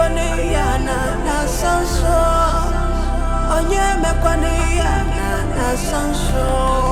mekwani ya na sanso. Onye mekwani ya na sanso.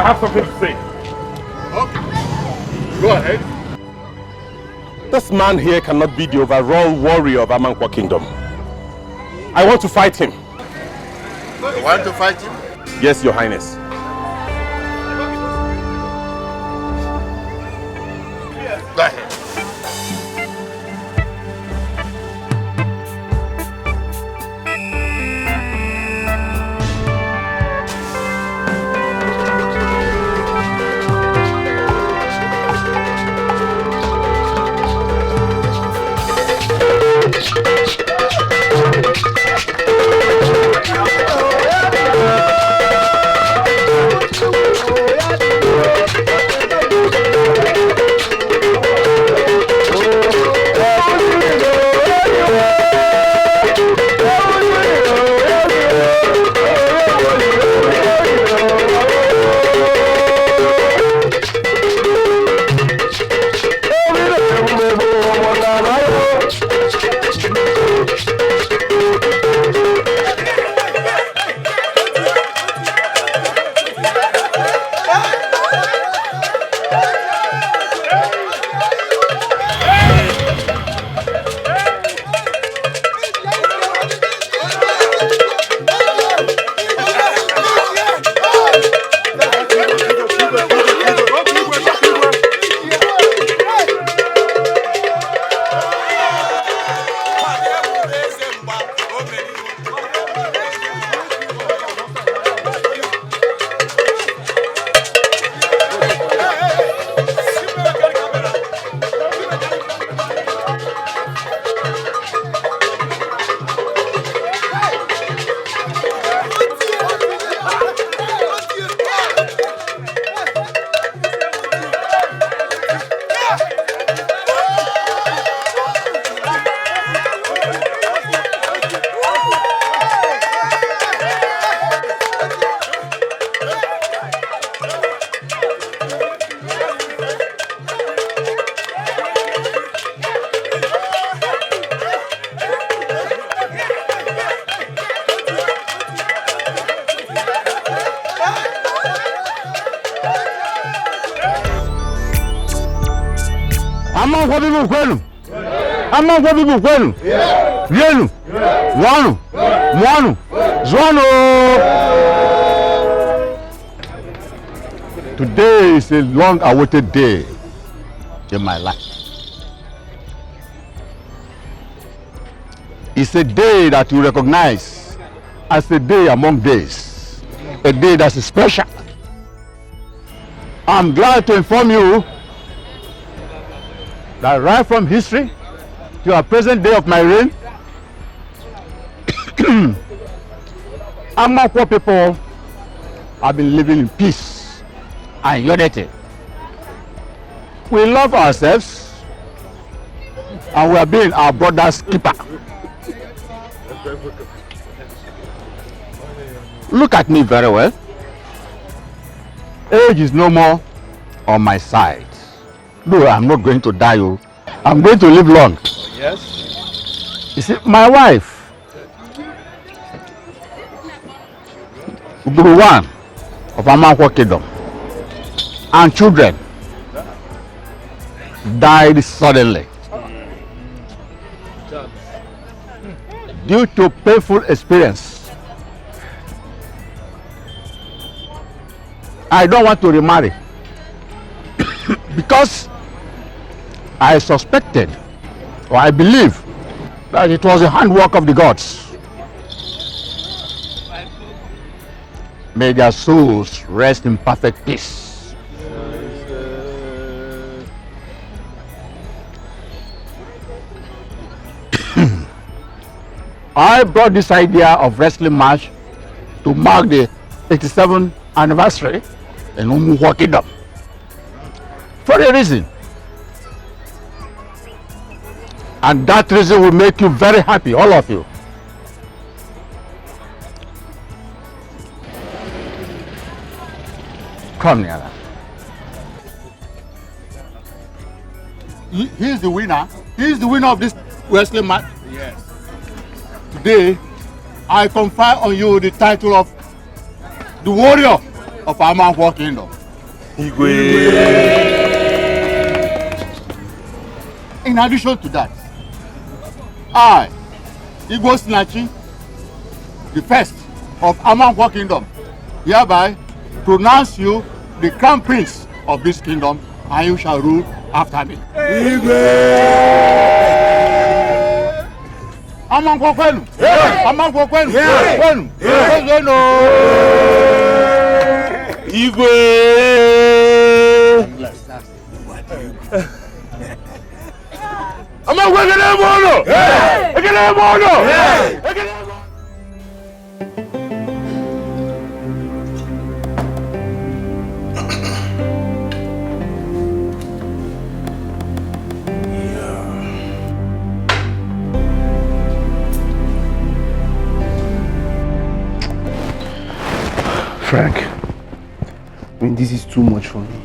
have something to say. Okay. Go ahead. This man here cannot be the overall warrior of Amankwa Kingdom. I want to fight him. You want to fight him? Yes, Your Highness. Go ahead. Today is a long-awaited day in my life. It's a day that you recognize as a day among days, a day that's special. I'm glad to inform you that right from history to our present day of my reign, Amankwa people have been living in peace and unity. We love ourselves and we have been our brother's keeper. Look at me very well. Age is no more on my side. No, I'm not going to die. I'm going to live long. Yes. You see, my wife, the one of Amankwa Kingdom, and children died suddenly due to painful experience. I don't want to remarry because I suspected or I believe that it was the handwork of the gods. May their souls rest in perfect peace. I brought this idea of wrestling match to mark the 87th anniversary in Amankwa Kingdom for a reason. And that reason will make you very happy, all of you. Come nearer. He is the winner. He is the winner of this wrestling match. Yes. Today, I confer on you the title of the warrior of Amankwa Kingdom. In addition to that, I, Igwe Snatchi, the first of Amankwa Kingdom, hereby pronounce you the crown prince of this kingdom, and you shall rule after me. Amankwa kwenu, Amankwa kwenu, kwenu, kwenu. Igwe. Amankwa ekele mono. Ekele mono. Frank, I mean, this is too much for me.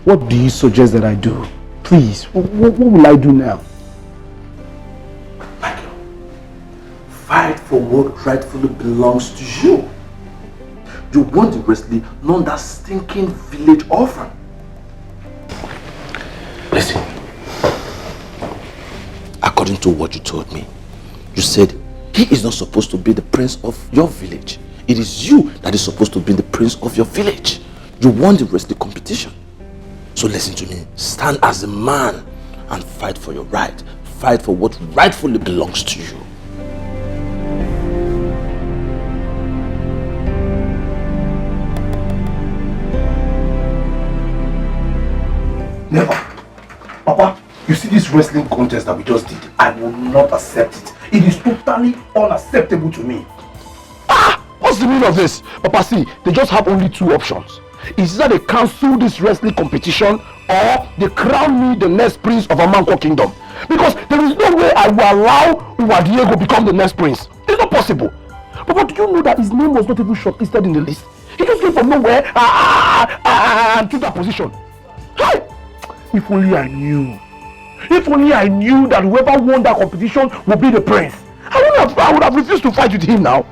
What do you suggest that I do? Please, what will I do now? Michael, fight for what rightfully belongs to you. You want the wrestling, not that stinking village orphan. Listen, according to what you told me, you said he is not supposed to be the prince of your village. It is you that is supposed to be the prince of your village. You won the wrestling competition. So listen to me. Stand as a man and fight for your right. Fight for what rightfully belongs to you. Never. Papa, you see this wrestling contest that we just did? I will not accept it. It is totally unacceptable to me. What's the meaning of this? Papa, see, they just have only two options. It's either they cancel this wrestling competition or they crown me the next prince of Amankwa Kingdom. Because there is no way I will allow Diego become the next prince. It's not possible. Papa, do you know that his name was not even shortlisted in the list? He just came from nowhere and took that position. Hi! If only I knew. If only I knew that whoever won that competition would be the prince. I would have refused to fight with him now.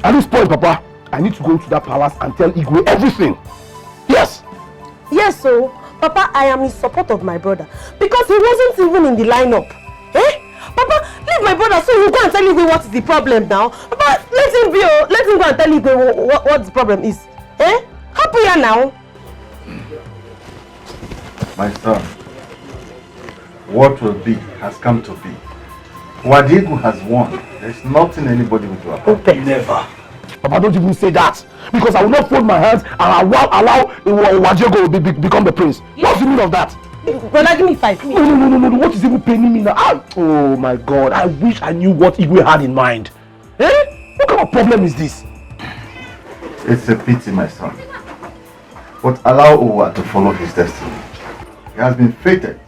At this point, Papa, I need to go to that palace and tell Igwe everything. Yes. Yes, so, Papa, I am in support of my brother. Because he wasn't even in the lineup. Papa, leave my brother so you go and tell Igwe what is the problem now. Papa, let him go and tell Igwe what the problem is. Happy here now. My son, what will be has come to be. Wadigu has won. There's nothing anybody will do about it. Never. Papa, don't even say that. Because I will not fold my hands and I will allow Wadiego to become the prince. What's the meaning of that? Brother, give me 5 minutes. No. What is even paining me now? Oh my God. I wish I knew what Igwe had in mind. What kind of problem is this? It's a pity, my son. But allow Uwa to follow his destiny. He has been fated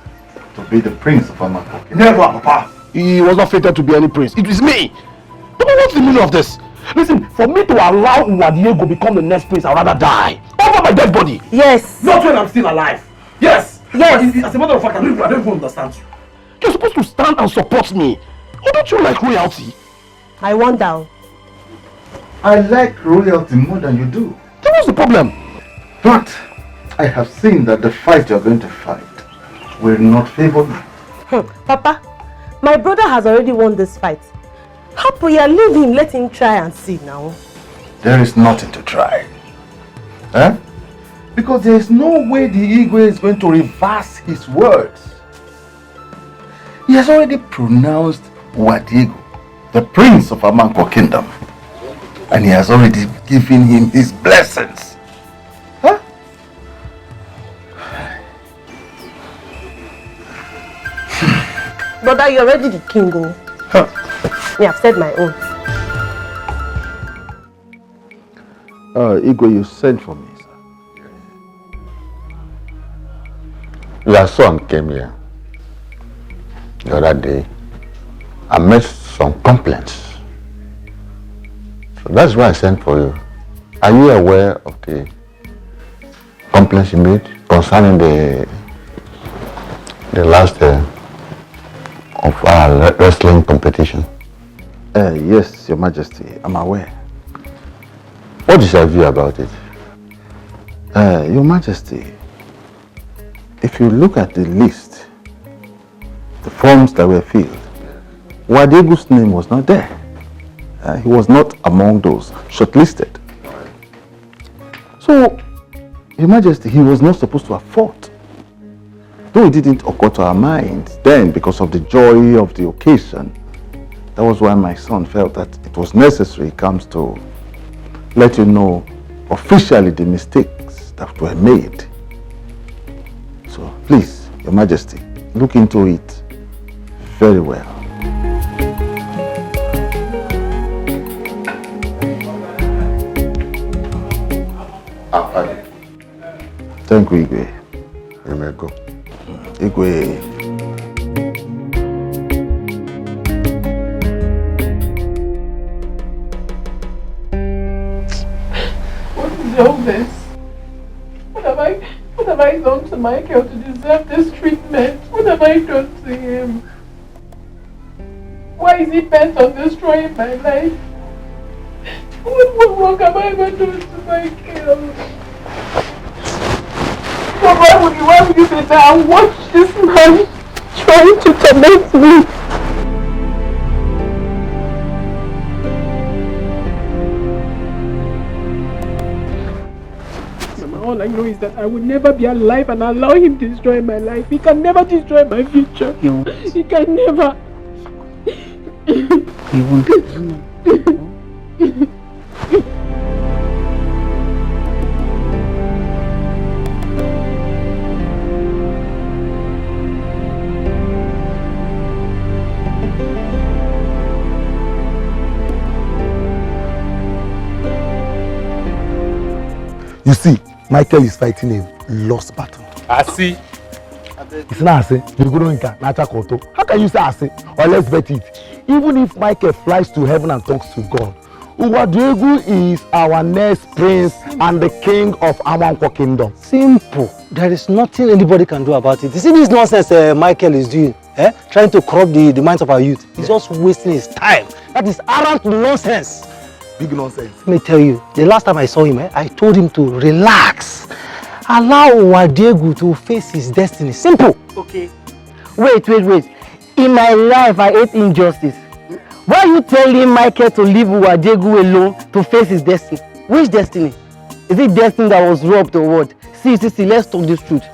to be the prince of Amankwa. Never, Papa. He was not fated to be any prince. It is me. Papa, what's the meaning of this? Listen, for me to allow Wadiego become the next prince, I'd rather die. Over my dead body. Yes. Not when I'm still alive. Yes. Yes. As a matter of fact, I don't even understand you. You're supposed to stand and support me. Or don't you like royalty? I wonder. I like royalty more than you do. Then what's the problem? But I have seen that the fight you're going to fight will not favor me. Papa, my brother has already won this fight. Happy, leave him, let him try and see now. There is nothing to try. Because there is no way the Igwe is going to reverse his words. He has already pronounced Wadiego the prince of Amankwa Kingdom. And he has already given him his blessings. Brother, you're already the king, oh. Me, I've said my own. Igwe, you sent for me, sir. Your son came here the other day and made some complaints. So that's why I sent for you. Are you aware of the complaints you made concerning the last of our wrestling competition? Yes, Your Majesty, I'm aware. What is your view about it? Your Majesty, if you look at the list, the forms that were filled, Wadegu's name was not there. He was not among those shortlisted. So, Your Majesty, he was not supposed to have fought. Though it didn't occur to our minds then because of the joy of the occasion, that was why my son felt that it was necessary comes to let you know officially the mistakes that were made. So please, Your Majesty, look into it very well. Thank you, Igwe. You may go. Igwe. All this? What have I done to Michael to deserve this treatment? What have I done to him? Why is he bent on destroying my life? What wrong have I ever done to Michael? Why would you sit there and watch this man trying to torment me? All I know is that I will never be alive and allow him to destroy my life. He can never destroy my future. He can never. He won't. You see, Michael is fighting a lost battle. I see. It's not I say. How can you say I say? Or let's bet it. Even if Michael flies to heaven and talks to God, Uwadegu is our next prince and the king of Amanko Kingdom. Simple. There is nothing anybody can do about it. You see this nonsense Michael is doing, trying to corrupt the minds of our youth. He's just wasting his time. That is arrant nonsense. Big nonsense. Let me tell you, the last time I saw him, I told him to relax. Allow Wadegu to face his destiny. Simple. Okay. Wait. In my life, I hate injustice. Why are you telling Michael to leave Wadegu alone to face his destiny? Which destiny? Is it destiny that was robbed or what? See, let's talk this truth.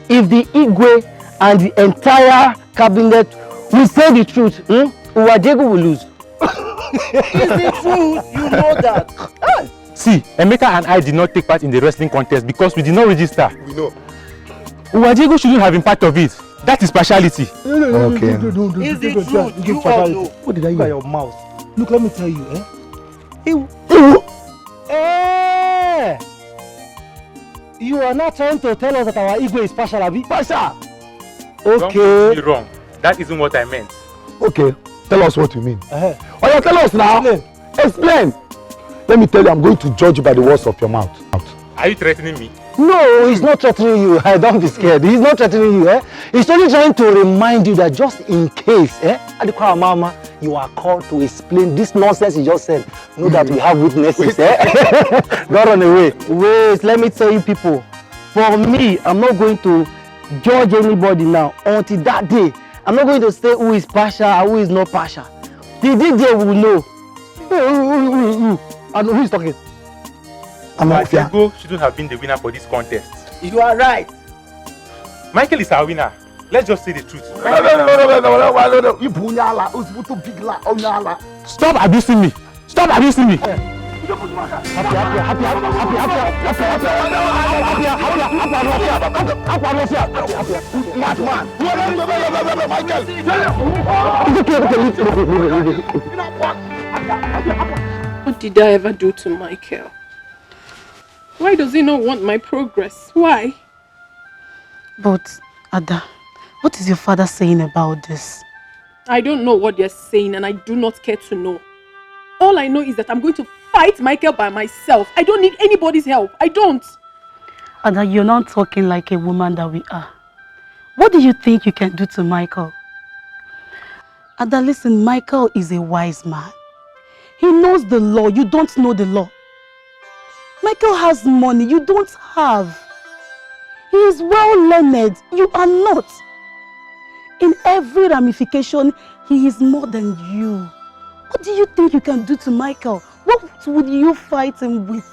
If the Igwe and the entire cabinet will say the truth, Wadegu will lose. Is it true? You know that. See, Emeka and I did not take part in the wrestling contest because we did not register. We know. Uwajego shouldn't have been part of it. That is partiality. Okay. Is it true? You all know. What did I hear? Your mouth. Look, let me tell you, you are not trying to tell us that our ego is partial, Abi? Pasha! Don't get me wrong. That isn't what I meant. Okay, tell us what you mean. Oh, yeah, tell us now. Explain. Let me tell you, I'm going to judge you by the words of your mouth. Are you threatening me? No, he's not threatening you. Don't be scared. He's not threatening you. He's only trying to remind you that just in case, Adikwa Mama, you are called to explain this nonsense you just said. Know that we have witnesses. Don't run away. Wait, let me tell you people. For me, I'm not going to judge anybody now until that day. I'm not going to say who is partial and who is not partial. The DJ will know. And who is talking? Uwajego shouldn't have been the winner for this contest. You are right. Michael is our winner. Let's just say the truth. No. Stop abusing me. Stop abusing me. What did I ever do to Michael? Why does he not want my progress? Why? But, Ada, what is your father saying about this? I don't know what they're saying and I do not care to know. All I know is that I'm going to fight Michael by myself. I don't need anybody's help. I don't. Ada, you're not talking like a woman that we are. What do you think you can do to Michael? Ada, listen, Michael is a wise man. He knows the law. You don't know the law. Michael has money you don't have. He is well learned, you are not. In every ramification, he is more than you. What do you think you can do to Michael? What would you fight him with?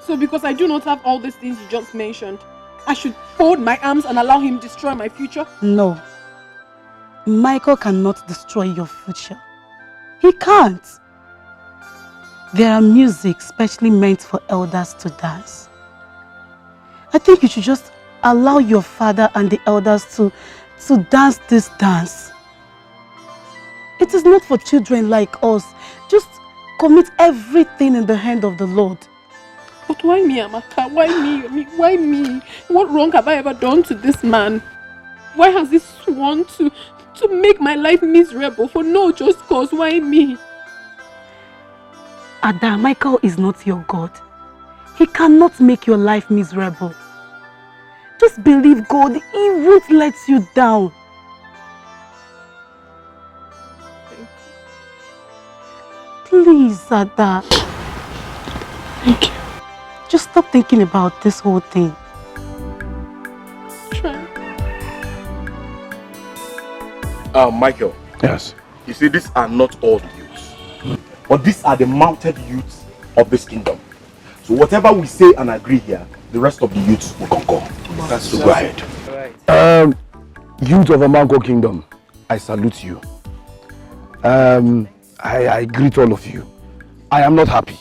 So because I do not have all these things you just mentioned, I should fold my arms and allow him destroy my future? No. Michael cannot destroy your future. He can't. There are music specially meant for elders to dance. I think you should just allow your father and the elders to dance this dance. It is not for children like us. Just commit everything in the hand of the Lord. But why me, Amaka? Why me? Why me? What wrong have I ever done to this man? Why has he sworn to make my life miserable for no just cause? Why me? Ada, Michael is not your God. He cannot make your life miserable. Just believe God. He won't let you down. Please, Ada. Thank you. Just stop thinking about this whole thing. Try. Michael. Yes. You see, these are not all the youths. But these are the mounted youths of this kingdom. So whatever we say and agree here, the rest of the youths will concur. That's so go ahead. Youth of Amanko Kingdom, I salute you. I greet all of you. I am not happy.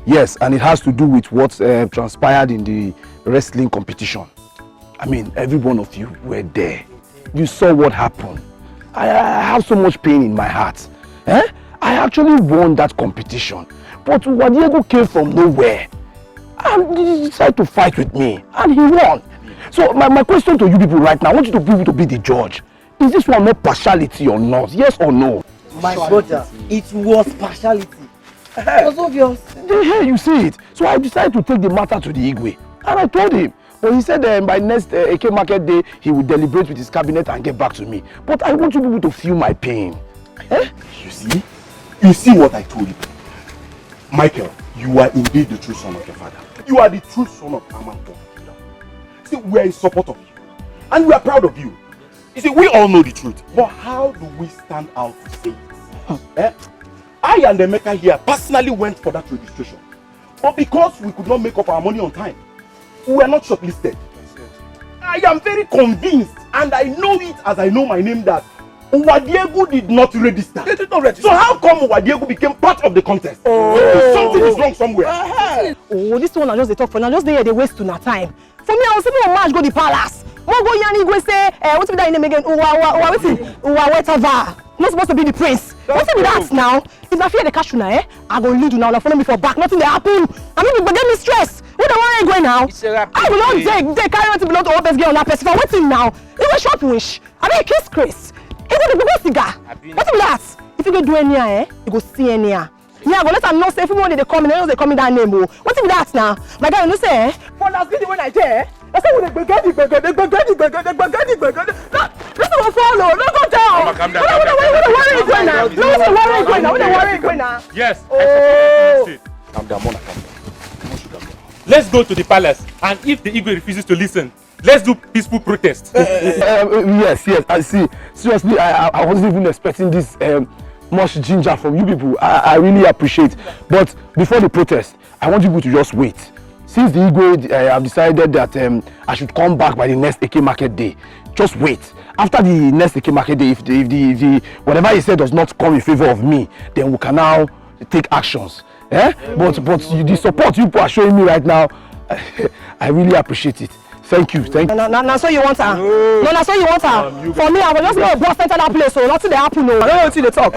Yes, and it has to do with what transpired in the wrestling competition. I mean, every one of you were there. You saw what happened. I have so much pain in my heart. I actually won that competition. But Wadiego came from nowhere. And he decided to fight with me. And he won. So my question to you people right now, I want you to be able to be the judge. Is this one not partiality or not? Yes or no? My brother, it was partiality. It was obvious. Yeah, you see it. So I decided to take the matter to the Igwe. And I told him. But he said by next AK market day, he would deliberate with his cabinet and get back to me. But I want you people to feel my pain. You see? You see what I told you? Michael, you are indeed the true son of your father. You are the true son of Amanko. See, we are in support of you. And we are proud of you. You see, we all know the truth. But how do we stand out to say it? I and Emeka here personally went for that registration. But because we could not make up our money on time, we were not shortlisted. I am very convinced, and I know it as I know my name, that Wadiego did not register. They did not register. So how come Wadiego became part of the contest? Something is wrong somewhere. Oh, this one I just they talk for now. Just they waste too time. For me, I was saying, March go the palace. Mo go Yanni go say, what's that name again? Whatever. Not supposed to be the prince. What's it with that now? If I fear the cashew now, I go lead you now. Follow me for back. Nothing they happen. I mean, but get me stress. Where the one going now? I will not take carry on to belong to all best girl on that person. What's in now? You go shop wish. I mean, kiss Chris. Is it the biggest cigar? What's with that? If you go do any you go see any Yeah, but let them know say everyone they come in, they call me that name. What's with that now? My guy, you know say, for that's good when I tell. I say when they get it. Listen, will follow. No go down. Calm down. Where are you going now? Yes. Calm down, Mona, calm down. Let's go to the palace, and if the Igwe refuses to listen, let's do peaceful protest. Yes, I see. Seriously, I wasn't even expecting this much ginger from you people. I really appreciate. But before the protest, I want you people to just wait. Since the Igwe have decided that I should come back by the next AK market day, just wait. After the next AK market day, if the whatever he said does not come in favor of me, then we can now take actions. But the support you people are showing me right now, I really appreciate it. Thank you. No, so you want her? No, so you want her? For me, I will just go bust enter that place, so nothing they happen. No, I don't want to see the talk.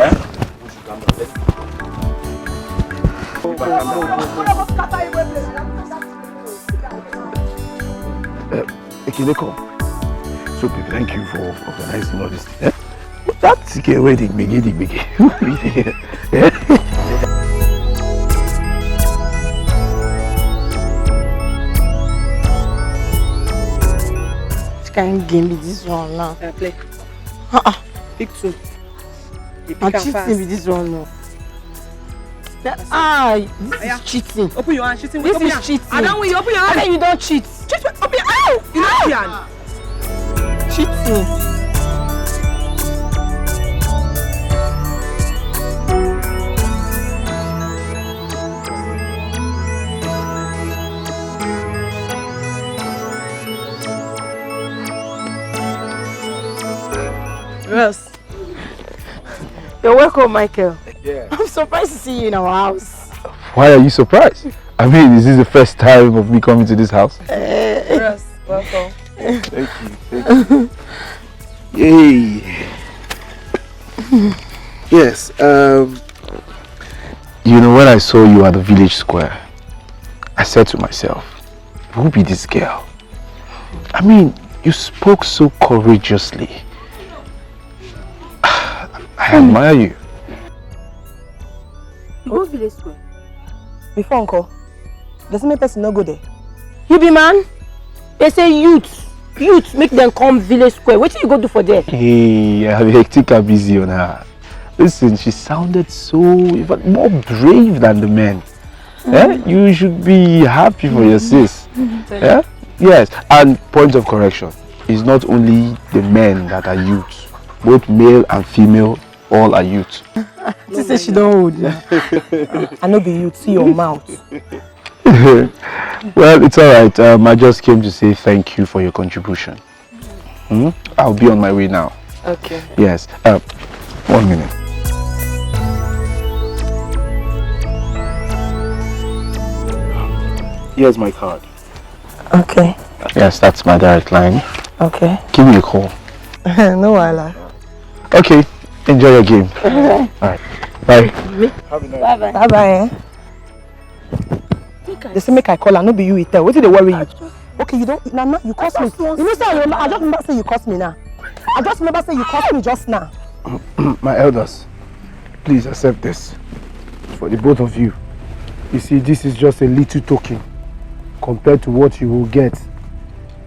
Ekineko, so thank you for organizing all this. That's the way they begin. Can't give me this one now. Play. Pick two. I'm cheating with this one now. This is cheating. Open your hand, cheating. This is cheating. I don't want you open your hand. Okay, you don't cheat. Cheat. Open your hand. You don't open your hand. Cheating. Yes. You're welcome, Michael. Yeah. I'm surprised to see you in our house. Why are you surprised? I mean, is this the first time of me coming to this house? Yes, welcome. Thank you. Yay. Yes, you know, when I saw you at the village square, I said to myself, who be this girl? I mean, you spoke so courageously. I admire you. You go village square? Before uncle, doesn't make person no go there. You be man? They say youth make them come village square. What do you go do for there? Hey, I have hectic and busy on her. Listen, she sounded so even more brave than the men. You should be happy for your sis. Yeah? Yes, and point of correction, it's not only the men that are youths. Both male and female, all are youths. She said she don't hold you. I know be you, see your mouth. Well, it's alright. I just came to say thank you for your contribution. I'll be on my way now. Okay. Yes. 1 minute. Here's my card. Okay. Yes, that's my direct line. Okay. Give me a call. No wala. Okay. Enjoy your game. Alright. Bye. Bye-bye. Bye-bye. They say make I call her, no be you it tell. What did they worry you? Okay, you don't now you cost me. You know say I just remember say you cost me now. I just remember say you cost me just now. My elders, please accept this. For the both of you. You see, this is just a little token compared to what you will get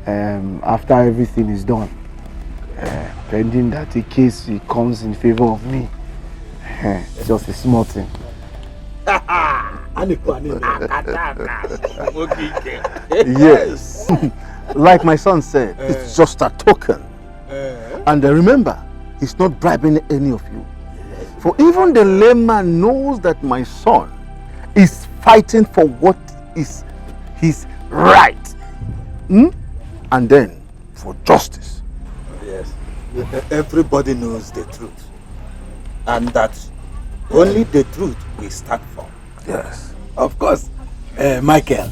after everything is done. Pending that the case comes in favor of me. It's just a small thing. Yes. Like my son said, it's just a token. And remember, he's not bribing any of you. For even the layman knows that my son is fighting for what is his right. And then for justice. Yes. Everybody knows the truth. And that only the truth we stand for. Yes. Of course. Michael,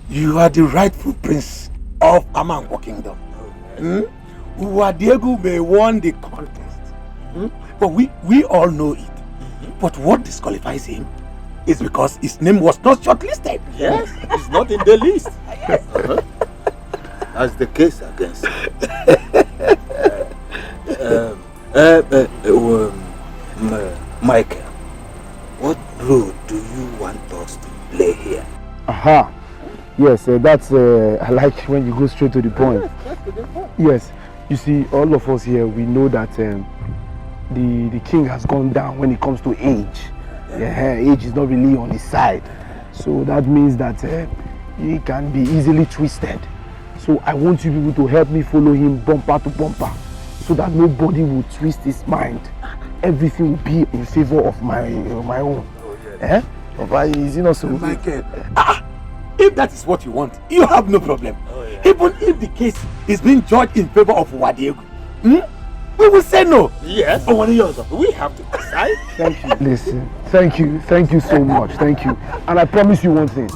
you are the rightful prince of Amanko Kingdom. Uwadiegu may won the contest. But we all know it. But what disqualifies him is because his name was not shortlisted. Yes, it's not in the list. That's the case against him. Michael, what role do you want us to play here? Aha. Yes, that's I like when you go straight to the point. Yes, you see, all of us here, we know that the king has gone down when it comes to age. Age is not really on his side. So that means that he can be easily twisted. So I want you people to help me follow him bumper to bumper so that nobody will twist his mind. Everything will be in favor of my own. Is it not so? Michael, if that is what you want, you have no problem. Even if the case is being judged in favor of Wadiegu, we will say no. Yes. We have to decide. Thank you. Listen, thank you so much. Thank you. And I promise you one thing.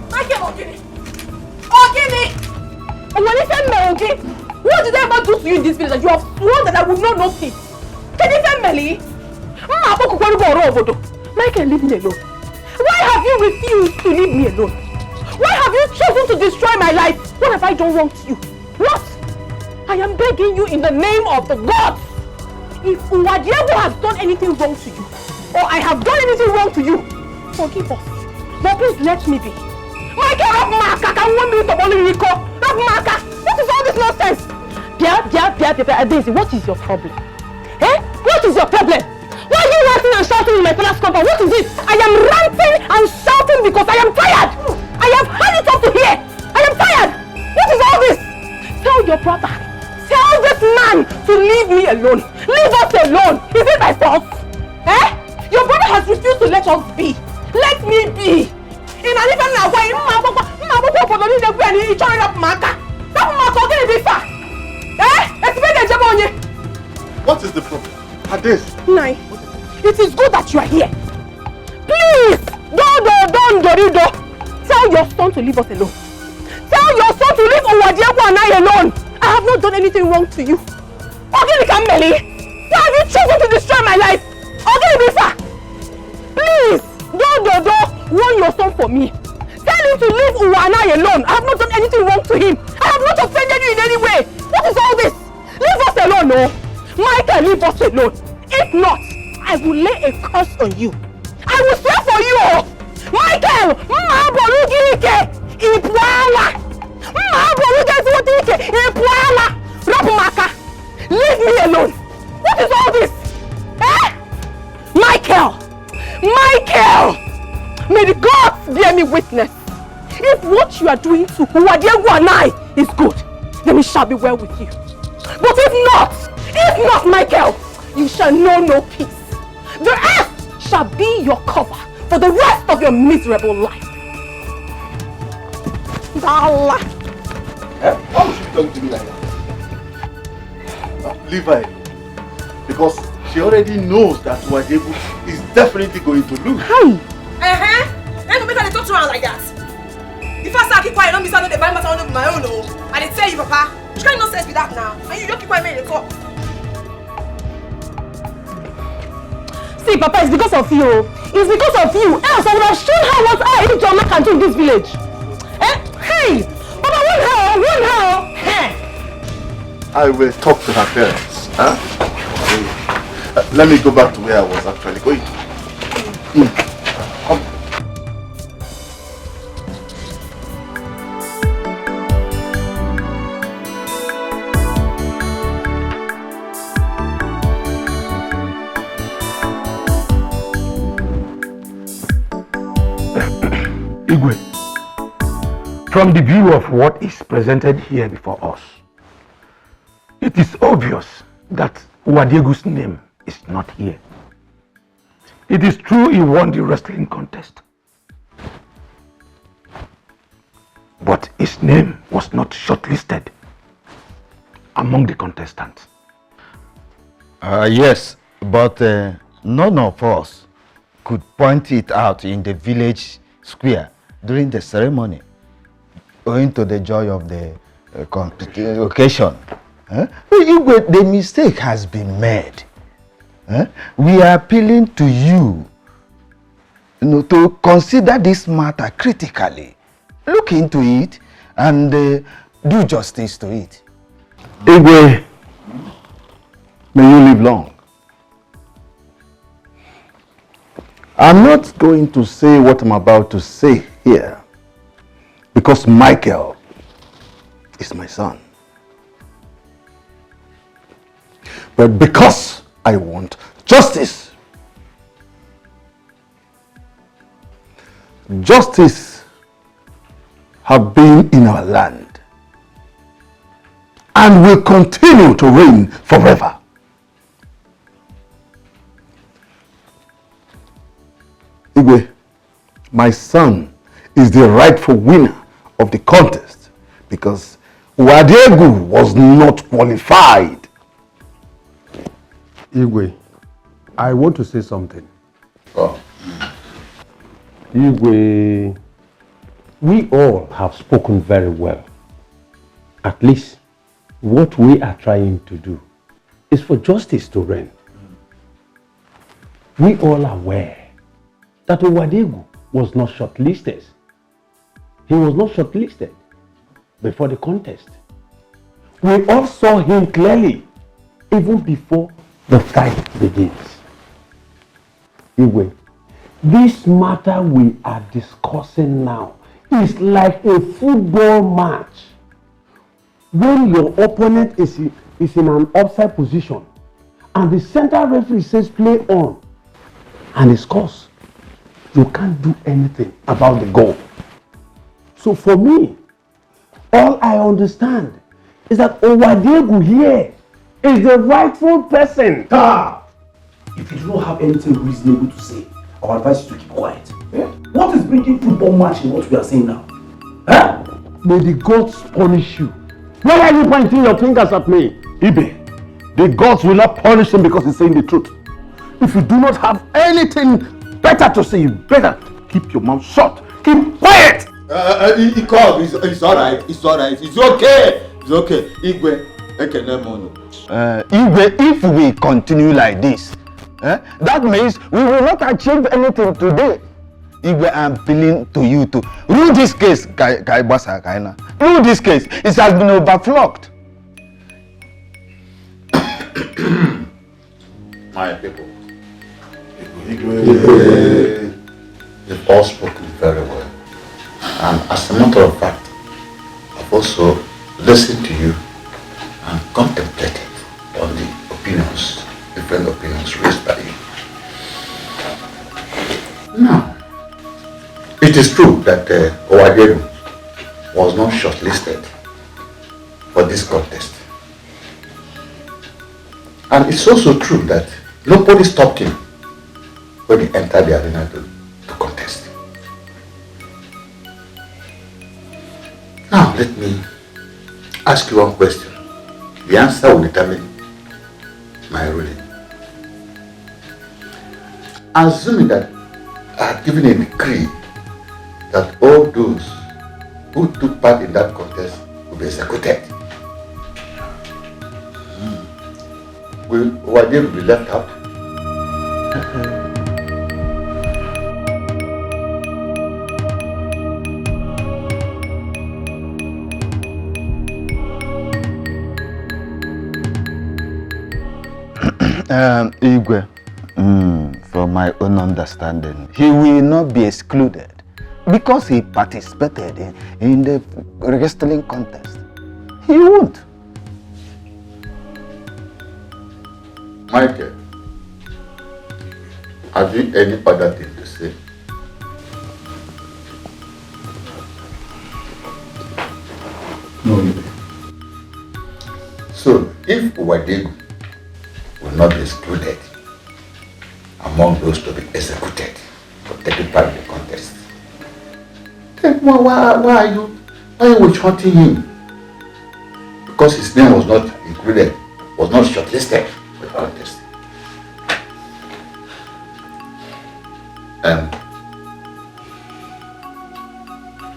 Michael, okay? What did I ever do to you in this village that you have sworn that I would not notice? Can you tell me? Michael, leave me alone. Why have you refused to leave me alone? Why have you chosen to destroy my life? What have I done wrong to you? What? I am begging you in the name of the gods. If Uwadiegu has done anything wrong to you, or I have done anything wrong to you, forgive us. But please let me be. Michael, what is all this nonsense? Daisy, what is your problem? What is your problem? Why are you wanting shouting in my father's compound? What is it? I am ranting and shouting because I am tired. I have had it up to here. I am tired. What is all this? Tell your brother. Tell this man to leave me alone. Leave us alone. Is it my fault? Eh? Your brother has refused to let us be. Let me be. In an even now, why what is the problem? Hades. Nai, it is good that you are here. Please, don't, Dorido. Tell your son to leave us alone. Tell your son to leave Owadiago and I alone. I have not done anything wrong to you. Ogini Kameli, why have you chosen to destroy my life? Ogini Bifa, please, don't warn your son for me. Tell him to leave Uwa and I alone. I have not done anything wrong to him. I have not offended you in any way. What is all this? Leave us alone, no. Michael, leave us alone. If not, I will lay a curse on you. I will swear for you. Michael, leave me alone. What is all this? Eh? Michael, may the gods bear me witness. If what you are doing to Uwadiago and I is good, then it shall be well with you. But if not, Michael, you shall know no peace. The earth shall be your cover for the rest of your miserable life. Dala. Why would you talk to me like that? Leave her alone. Because she already knows that Uwadiago is definitely going to lose. Hi. Then you make her talk to her like that. If I start keep quiet, don't be starting to buy matter on my own. And they tell you, Papa, you can't nonsense with that now. And you don't keep quiet, make talk. See, Papa, it's because of you. It's because of you. Else I would have shown her what I need to make can do in this village. Eh? Hey! Papa, warn her! Hey! I will talk to her parents. Huh? Let me go back to where I was actually going. Come. Igwe, from the view of what is presented here before us, it is obvious that Uwadiago's name is not here. It is true he won the wrestling contest, but his name was not shortlisted among the contestants. Yes, but none of us could point it out in the village square during the ceremony, owing to the joy of the occasion. The mistake has been made. We are appealing to you, to consider this matter critically. Look into it and do justice to it. Igwe, may you live long. I'm not going to say what I'm about to say here because Michael is my son. But because I want justice. Justice have been in our land and will continue to reign forever. Igwe, my son is the rightful winner of the contest because Uwadiago was not qualified. Igwe, I want to say something. Oh. Igwe, we all have spoken very well. At least what we are trying to do is for justice to reign. We all are aware that Uwadiago was not shortlisted. He was not shortlisted before the contest. We all saw him clearly, even before the fight begins. Igwe, this matter we are discussing now is like a football match. When your opponent is in an offside position and the center referee says play on, and its cause. You can't do anything about the goal. So for me, all I understand is that Owadiegu here is the rightful person. If you do not have anything reasonable to say, I would advise you to keep quiet. What is bringing football match in what we are saying now? May the gods punish you. Why are you pointing your fingers at me? Ibe, the gods will not punish him because he's saying the truth. If you do not have anything better to say, you better keep your mouth shut. Keep quiet! It's alright. It's alright. It's okay. It's okay. Igwe, Igwe, if we continue like this, that means we will not achieve anything today. Igwe, I'm appealing to you to rule this case. Rule this case. It has been overflogged. My people, you've all spoken very well. And as a matter of fact, I've also listened to you and contemplated on the opinions, different opinions raised by you. Now, it is true that Owadiegu was not shortlisted for this contest. And it's also true that nobody stopped him when he entered the arena to contest. Now, let me ask you one question. The answer will determine my ruling. Assuming that I have given a decree that all those who took part in that contest will be executed, will Owadiegu be left out? Igwe, from my own understanding, he will not be excluded because he participated in the wrestling contest. He won't. Michael, have you any other thing to say? No. So, if Owadiegu will not be excluded among those to be executed for taking part in the contest, then why are you witch-hunting him? Because his name was not included, was not shortlisted for the contest.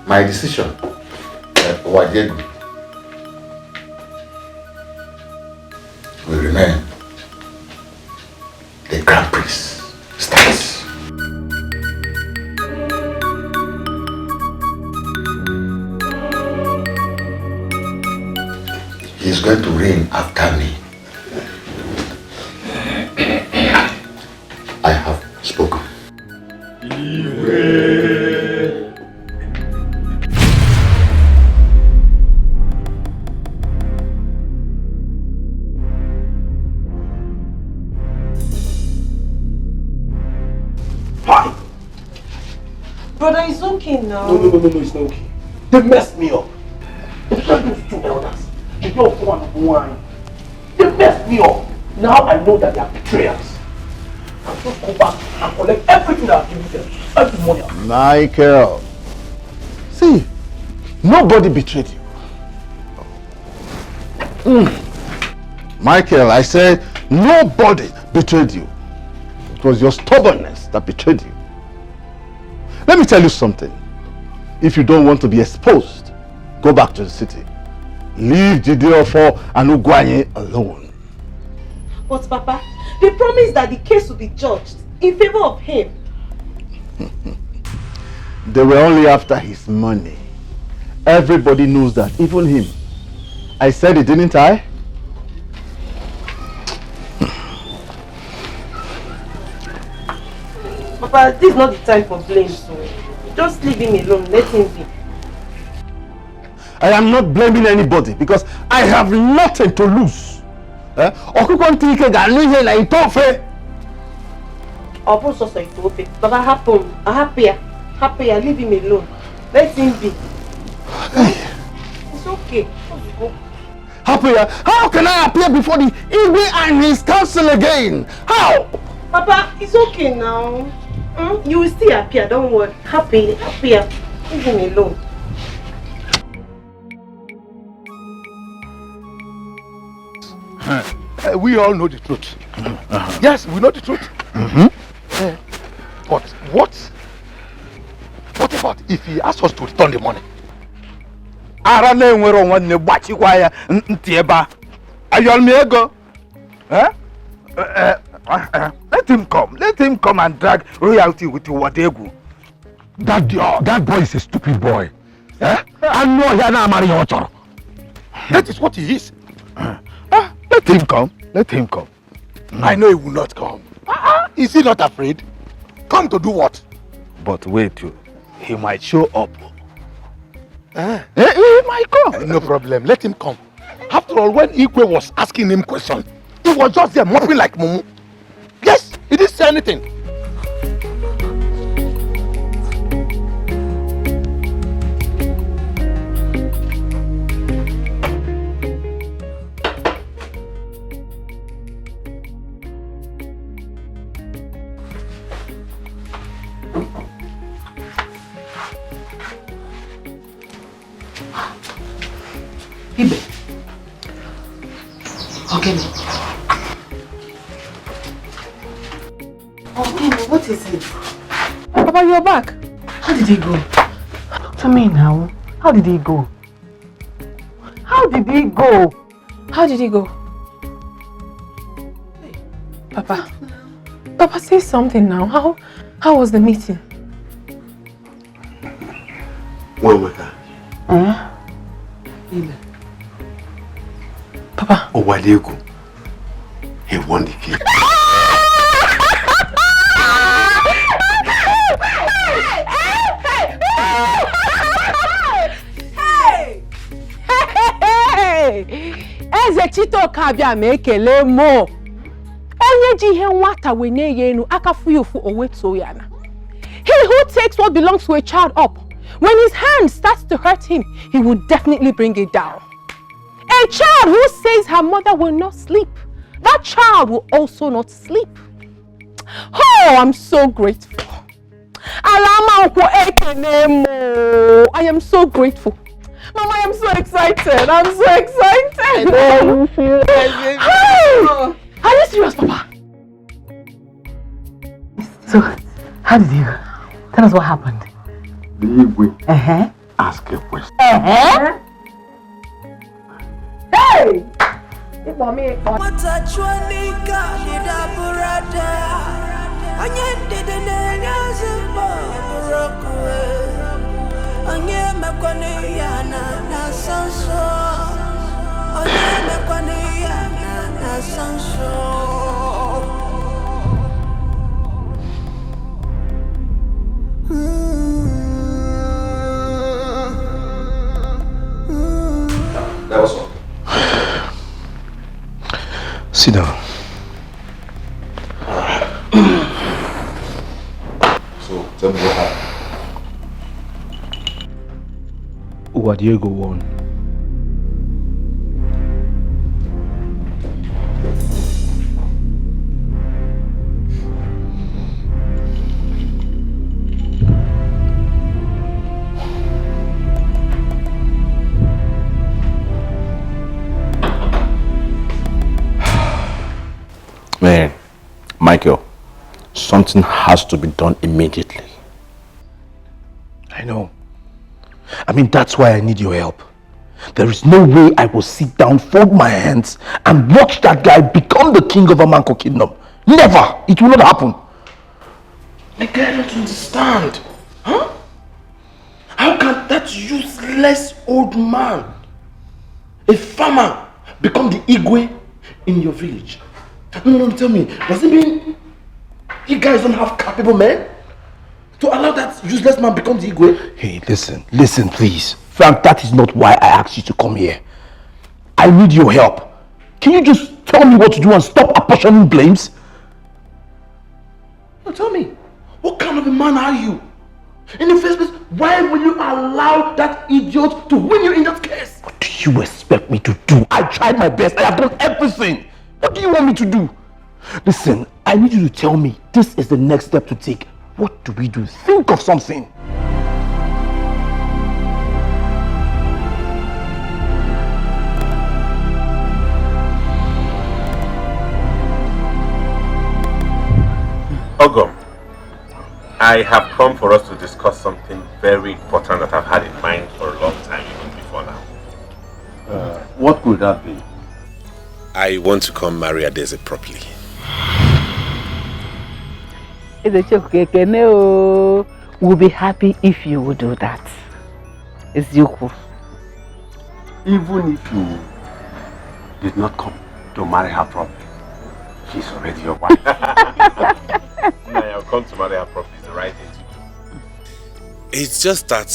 My decision that Owadiegu will remain the Grand Prix starts. He is going to reign after me. I have spoken. Brother, it's okay now. No, it's not okay. They messed me up. It's not those two elders. They don't one. They messed me up. Now I know that they are betrayers. I'll just go back and collect everything I've given them. Every money. Michael, see, nobody betrayed you. Michael, I said nobody betrayed you. It was your stubbornness that betrayed you. Let me tell you something. If you don't want to be exposed, go back to the city. Leave Jideofo and Ugwanye alone. But Papa, they promised that the case will be judged in favor of him. They were only after his money. Everybody knows that, even him. I said it, didn't I? Papa, this is not the time for blame, so just leave him alone, let him be. I am not blaming anybody because I have nothing to lose. I'll put sauce into open. Baba, happier, leave him alone. Let him be. It's okay. Go. Happier? How can I appear before the Igwe and his council again? How? Papa, it's okay now. You will still appear, don't worry. Happier. Leave him alone. We all know the truth. Yes, we know the truth. But what about if he asks us to return the money? Let him come and drag royalty with Wadegu. That boy is a stupid boy. I know he not marry your child. That is what he is. Let him come. I know he will not come. Is he not afraid? Come to do what? But wait, he might show up. He might come. No problem, let him come. After all, when Igwe was asking him questions, he was just there mopping like Mumu. Yes, he didn't say anything. Ibe. Okay. Oh, what is it? Papa, you're back. How did he go? Talk to me now. How did he go? Papa, say something now. How was the meeting? Well, with her. Papa. Wadegu, he won the case. Eze Chito kabia mekele mo. Onye ji ihe nwata wenye yenu akafu yofu oweto yana. He who takes what belongs to a child up, when his hand starts to hurt him, he will definitely bring it down. A child who says her mother will not sleep, that child will also not sleep. Oh, I'm so grateful. I am so grateful. Mama, I am so excited. I'm so excited. Are you serious, Papa? So, how did you? Tell us what happened. The Igwe ask a question. Hey! That was all. Sit down. So, tell me what happened. Wadegu won. Man, Michael, something has to be done immediately. I know. I mean, that's why I need your help. There is no way I will sit down, fold my hands, and watch that guy become the king of Amanko Kingdom. Never! It will not happen. Like, I don't understand. Huh? How can that useless old man, a farmer, become the Igwe in your village? No, tell me, does it mean you guys don't have capable men to allow that useless man become the Igwe? Hey, listen, please. Frank, that is not why I asked you to come here. I need your help. Can you just tell me what to do and stop apportioning blames? Now tell me, what kind of a man are you? In the first place, why will you allow that idiot to win you in that case? What do you expect me to do? I tried my best. I have done everything. What do you want me to do? Listen, I need you to tell me this is the next step to take. What do we do? Think of something. Ogum, I have come for us to discuss something very important that I've had in mind for a long time, even before now. What could that be? I want to come marry Adeze properly. We'll be happy if you would do that. It's Yuku. Even if you did not come to marry her properly, she's already your wife. I'll come to marry her properly. It's the right thing to do. It's just that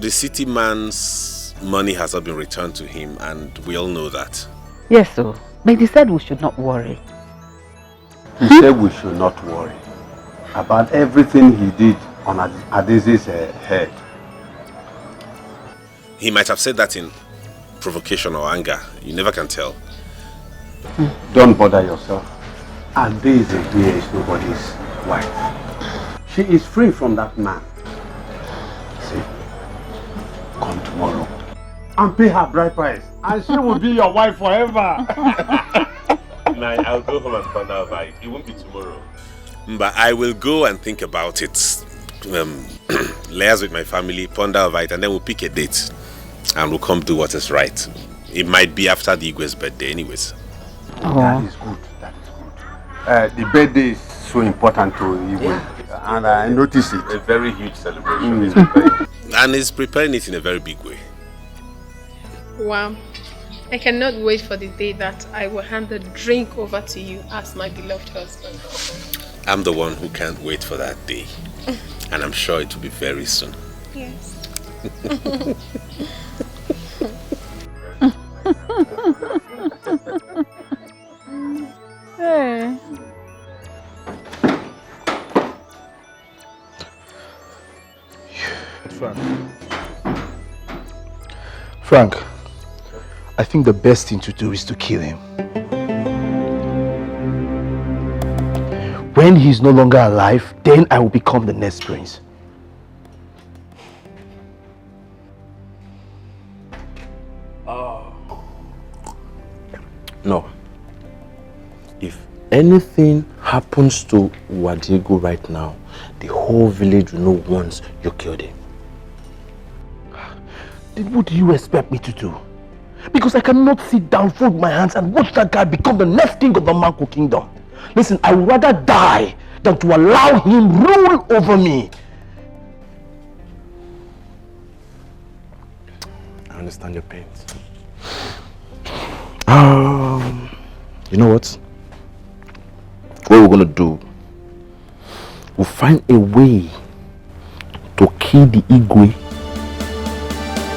the city man's money has not been returned to him, and we all know that. Yes, sir. But he said we should not worry. He said we should not worry about everything he did on Adeze's head. He might have said that in provocation or anger. You never can tell. Don't bother yourself. Adeze is nobody's wife. She is free from that man. See, come tomorrow and pay her bride price, and she will be your wife forever. I'll go home and ponder about it. It won't be tomorrow. But I will go and think about it, liaise with my family, ponder about it, and then we'll pick a date. And we'll come do what is right. It might be after the Igwe's birthday anyways. That is good. That is good. The birthday is so important to Igwe. And I noticed it. A very huge celebration. And he's preparing it in a very big way. Wow. I cannot wait for the day that I will hand the drink over to you as my beloved husband. I'm the one who can't wait for that day. And I'm sure it will be very soon. Yes. Hey. Frank, I think the best thing to do is to kill him. When he's no longer alive, then I will become the next prince. No. If anything happens to Wadiego right now, the whole village will know once you killed him. Then what do you expect me to do? Because I cannot sit down, fold my hands and watch that guy become the next king of the Manko kingdom. Listen, I would rather die than to allow him rule over me. I understand your pains. You know what? What we're gonna do? We'll find a way to kill the Igwe.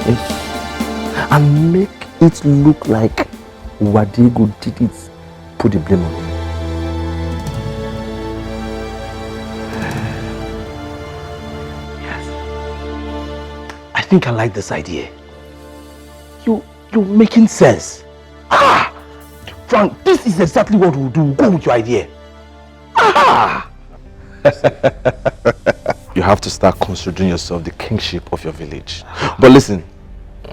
Yes. And make it look like Wadiego did it. Put the blame on him. Yes. I think I like this idea. You're making sense. Frank, this is exactly what we'll do. Go with your idea. You have to start considering yourself the kingship of your village. But listen,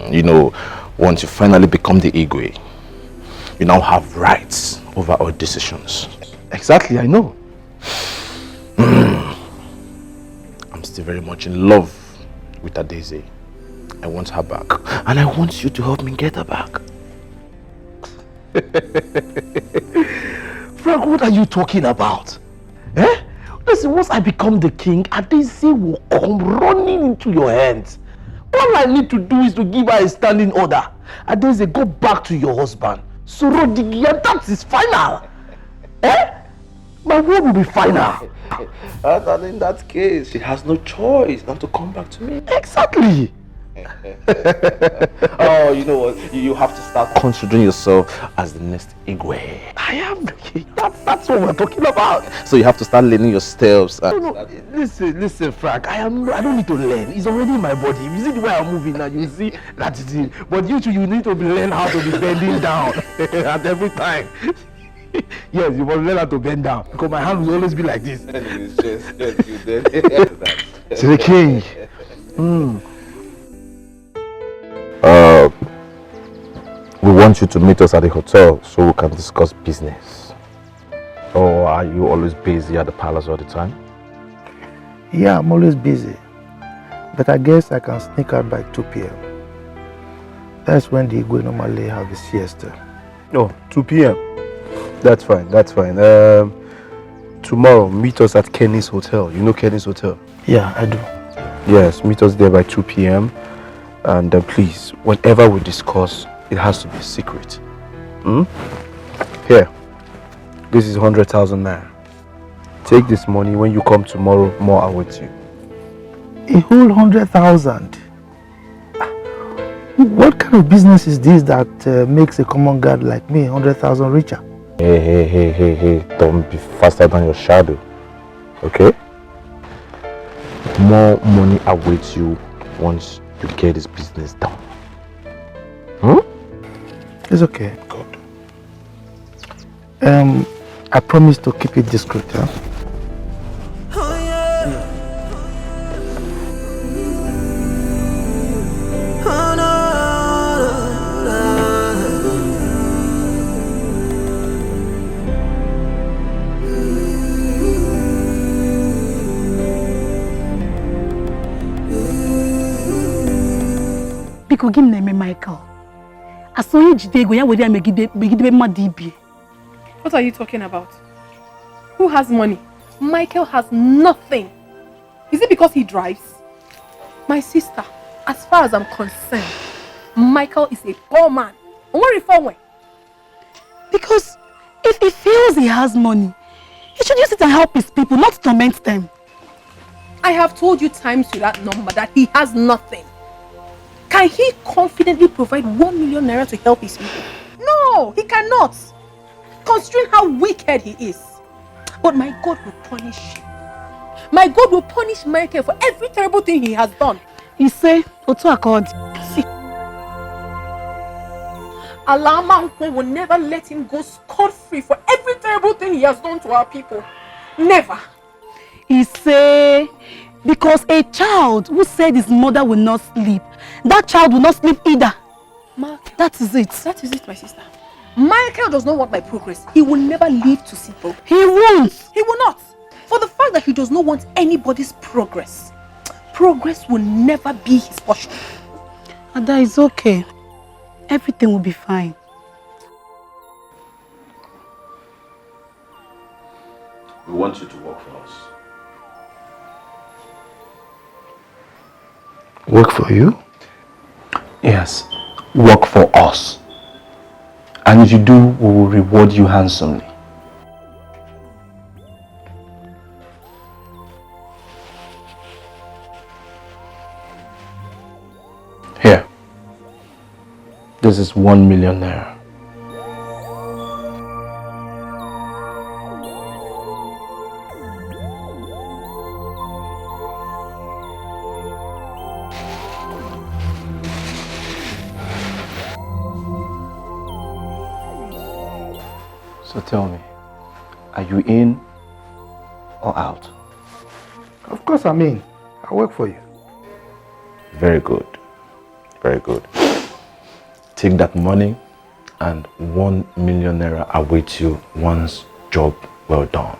you know, once you finally become the Igwe, you now have rights over our decisions. Exactly, I know. I'm still very much in love with Adeze. I want her back. And I want you to help me get her back. Frank, what are you talking about? Eh? Listen, once I become the king, Adeze will come running into your hands. All I need to do is to give her a standing order. Adeze, go back to your husband. Sorodigia, that is final. Eh? My word will be final. And in that case, she has no choice than to come back to me. Exactly. Oh, you know what? You have to start considering yourself as the next Igwe. I am. That's what we're talking about. So you have to start learning your steps. No, listen, Frank. I don't need to learn. It's already in my body. You see the way I'm moving now. You see that is it. But you two, you need to learn how to be bending down at every time. Yes, you must learn how to bend down because my hand will always be like this. To the king. We want you to meet us at the hotel so we can discuss business. Or are you always busy at the palace all the time? Yeah, I'm always busy. But I guess I can sneak out by 2 p.m. That's when the Igwe normally have a siesta. Oh, 2 p.m. That's fine. Tomorrow, meet us at Kenny's Hotel. You know Kenny's Hotel? Yeah, I do. Yes, meet us there by 2 p.m. And please, whatever we discuss, it has to be a secret. Here, this is 100,000 naira. Take this money. When you come tomorrow, more awaits you. A whole 100,000? What kind of business is this that makes a common guard like me 100,000 richer? Hey, don't be faster than your shadow, okay? More money awaits you once you get this business done. It's okay. Good. I promise to keep it discreet, huh? Biko gim na Michael. Asonye jide go ya wodi megide madibi. What are you talking about? Who has money? Michael has nothing. Is it because he drives? My sister, as far as I'm concerned, Michael is a poor man. Because if he feels he has money, he should use it and help his people, not torment them. I have told you times to that number that he has nothing. Can he confidently provide 1 million naira to help his people? No, he cannot. Considering how wicked he is. But my God will punish him. My God will punish Michael for every terrible thing he has done. You say, Oto Accord. See, Allah will never let him go scot-free for every terrible thing he has done to our people. Never. He say, because a child who said his mother will not sleep, that child will not sleep either. Mark, that is it. That is it, my sister. Michael does not want my progress. He will never live to see progress. He won't. He will not. For the fact that he does not want anybody's progress, progress will never be his portion. Ada, it's okay. Everything will be fine. We want you to work for us. Work for you? Yes, work for us. And if you do, we will reward you handsomely. Here. This is 1 million naira. So tell me, are you in or out? Of course I'm in. I work for you. Very good. Very good. Take that money and 1 million naira awaits you once job well done.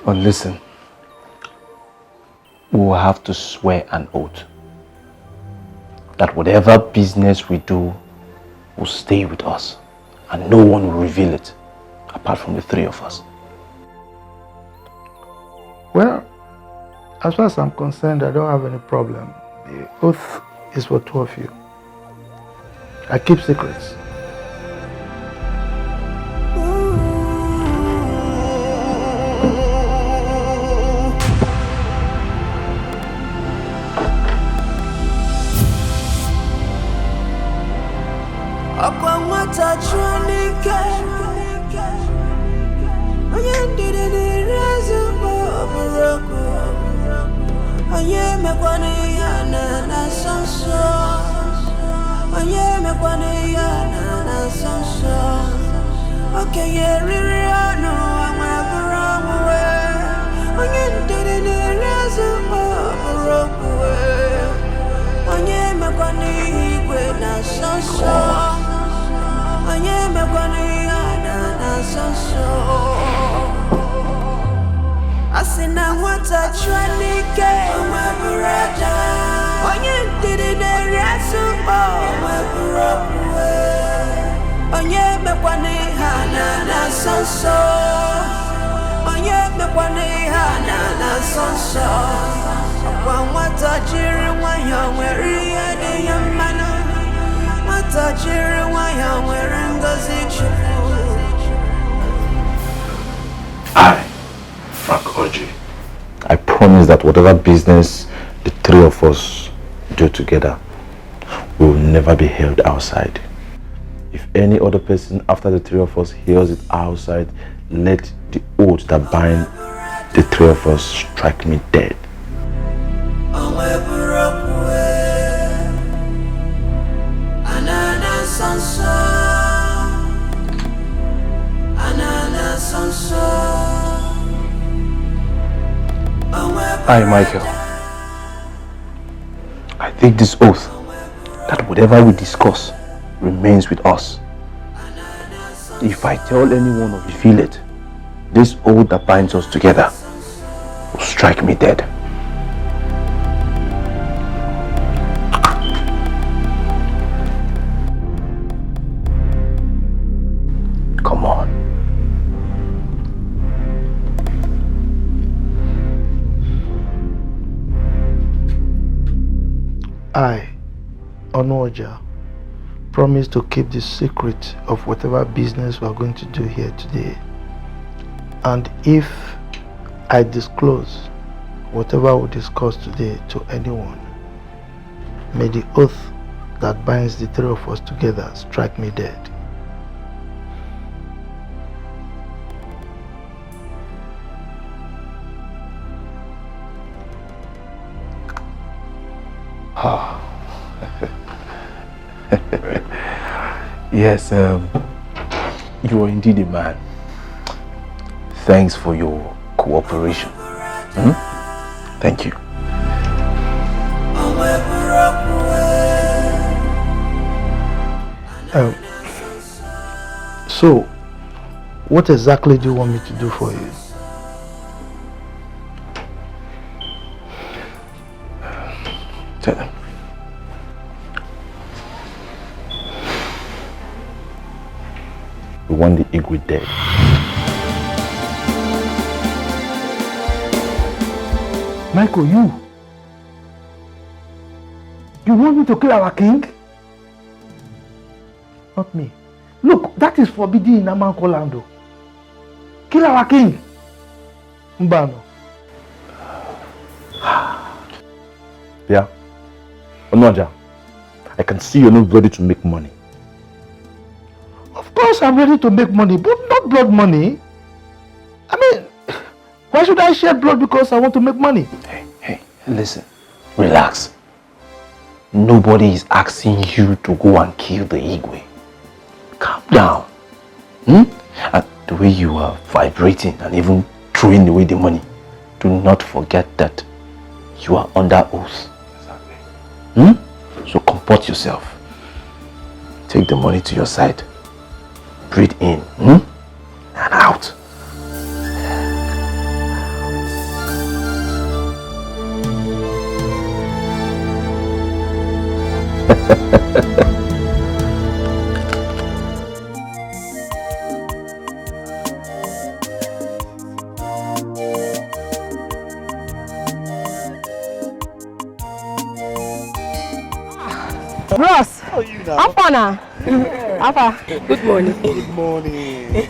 But listen, we will have to swear an oath that whatever business we do will stay with us and no one will reveal it apart from the three of us. Well, as far as I'm concerned, I don't have any problem. The oath is for 2 of you. I keep secrets. Akwangwata chwanike Oyendiri rezu Bobroko Oyeme kwani yana na sonso Oyeme kwani yana na sonso Okay, yeah, Ririano, I'm a Baramwe. Oyendiri rezu Bobroko Oyeme kwani na sonso Oyeme kwani yana na sonso Asina wata chwanike Owe brada Oyendiri resu Owe brokwe Oyeme kwani yana na sonso Oyeme kwani yana na sonso Kwa wata jiri wanya weri yedi yamano Wata jiri wanya weri ngozi chuku I promise that whatever business the three of us do together will never be held outside. If any other person after the three of us hears it outside, let the oath that bind the three of us strike me dead. I, Michael, I take this oath that whatever we discuss remains with us. If I tell anyone or reveal it, this oath that binds us together will strike me dead. Come on. I, Onoja, promise to keep the secret of whatever business we are going to do here today. And if I disclose whatever we discuss today to anyone, may the oath that binds the three of us together strike me dead. Yes, you are indeed a man. Thanks for your cooperation. Thank you. So, what exactly do you want me to do for you? Tell them. We want the Igwe dead. Michael, you want me to kill our king? Not me. Look, that is forbidden in Amankolando. Kill our king. Mbano. Yeah. Onoja, I can see you're not ready to make money. Of course I'm ready to make money, but not blood money. I mean, why should I shed blood because I want to make money? Hey, listen. Relax. Nobody is asking you to go and kill the Igwe. Calm down. And the way you are vibrating and even throwing away the money, do not forget that you are under oath. Exactly. So comport yourself. Take the money to your side. Breathe in and out. Ross, how are you now? How far now? How far? Good morning. Good morning.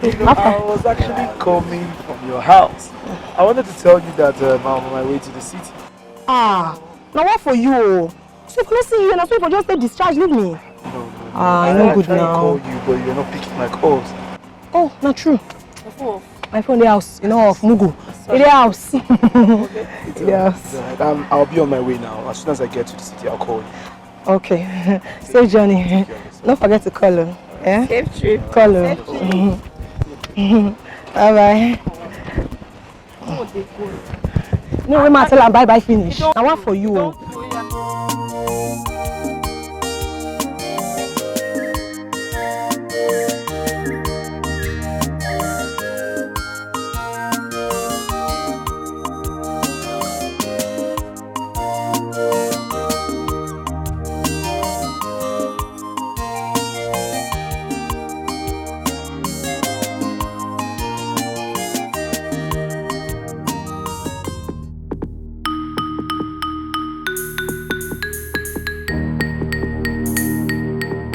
I was actually coming from your house. I wanted to tell you that I'm on my way to the city. Now what for you? So close to you and I swear for just stay discharged, leave me. No. I no good try to now. call you, but you're not picking my calls. Oh, not true. My phone in the house, off Mugu. In the house. Yes. I'll be on my way now. As soon as I get to the city, I'll call you. Okay. Safe journey. Don't forget to call her. Yeah? Safe trip. Call her. Bye bye. No, we might tell her bye bye finish. I want for you.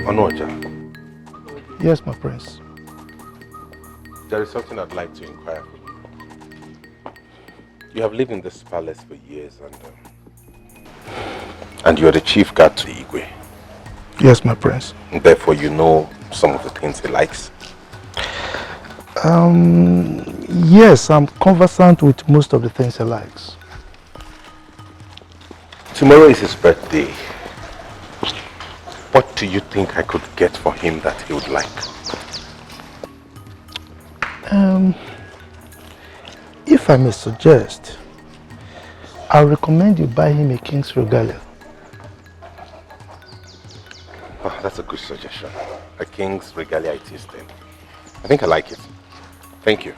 Onoja. Yes, my prince. There is something I'd like to inquire from you. You have lived in this palace for years and you are the chief guard to the Igwe. Yes, my prince. And therefore you know some of the things he likes. Yes, I'm conversant with most of the things he likes. Tomorrow is his birthday. What do you think I could get for him that he would like? If I may suggest, I recommend you buy him a king's regalia. Oh, that's a good suggestion. A king's regalia it is then. I think I like it. Thank you.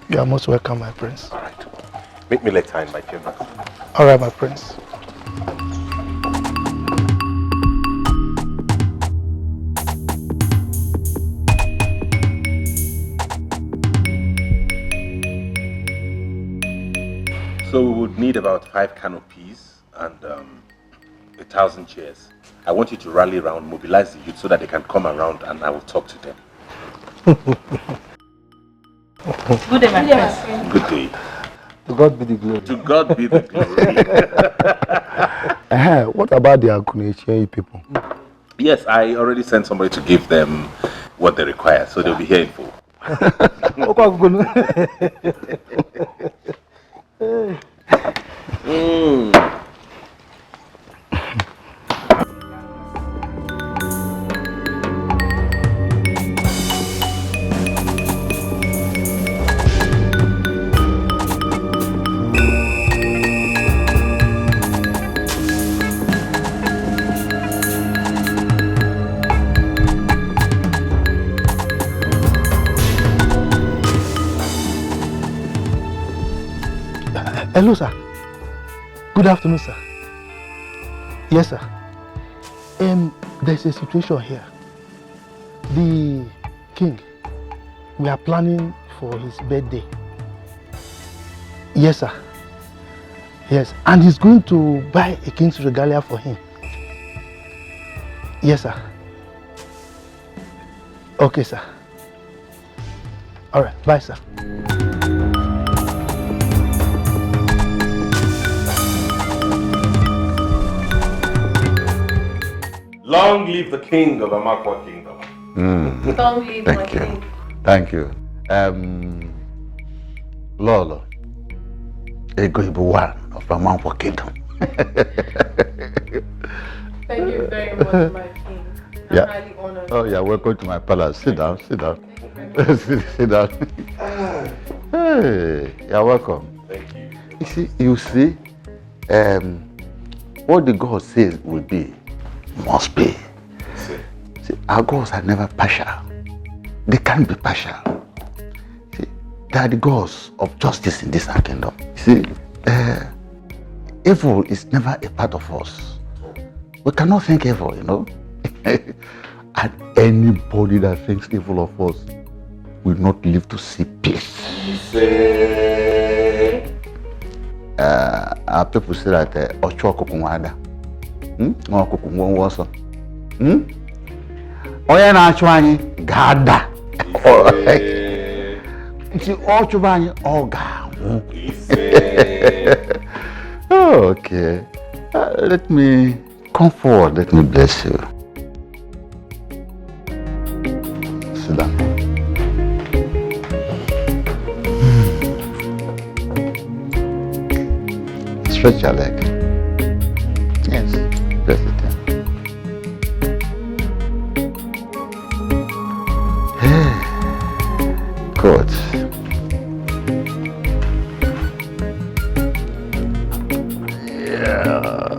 You are most welcome, my prince. All right. Meet me later in my chamber. All right, my prince. So we would need about 5 canopies and 1,000 chairs. I want you to rally around, mobilize the youth so that they can come around and I will talk to them. Good day, my friend. Good day. To God be the glory. To God be the glory. What about the Akunechi people? Yes, I already sent somebody to give them what they require, so they'll be here in full. Hello, sir. Good afternoon, sir. Yes, sir. There's a situation here. The king, we are planning for his birthday. Yes, sir. Yes, and he's going to buy a king's regalia for him. Yes, sir. Okay, sir. All right, bye, sir. Long live the king of Amakwa Kingdom. Long live my king. Thank you. Lolo, Ego Ibu one of Amakwa Kingdom. Thank you very much, my king. I'm highly honored. Oh, yeah, welcome to my palace. Sit down, sit down. Sit down. Hey, you're welcome. Thank you. You see, what the God says will be, must be. See, our gods are never partial. They can't be partial. See, they are the gods of justice in this our kingdom. See, evil is never a part of us. We cannot think evil, you know. And anybody that thinks evil of us will not live to see peace. Our people say that Ocho Kukumwada. Oya na achwani gada. Nti Ocho bani oga. Okay. Let me come forward. Let me bless you. Sit down. Stretch your leg. Yes, press it down. Good. Yeah.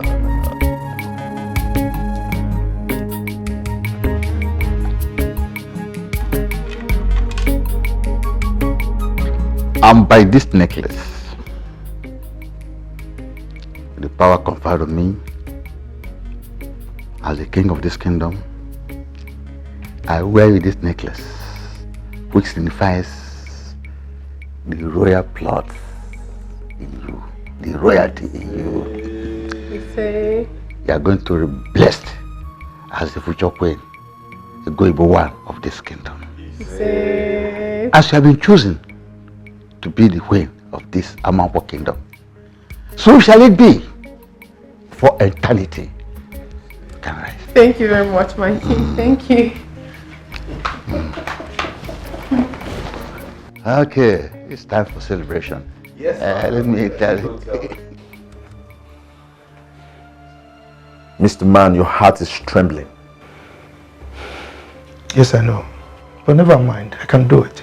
And by this necklace, the power conferred on me as the king of this kingdom, I wear this necklace, which signifies the royal blood in you, the royalty in you. You say? You are going to be blessed as the future queen, the Goibo one of this kingdom. You say? As you have been chosen to be the queen of this Amanko kingdom, so shall it be for eternity. Can I? Thank you very much, my king. Thank you. Okay, it's time for celebration. Yes. Let me tell you. Mr. Man, your heart is trembling. Yes, I know. But never mind, I can do it.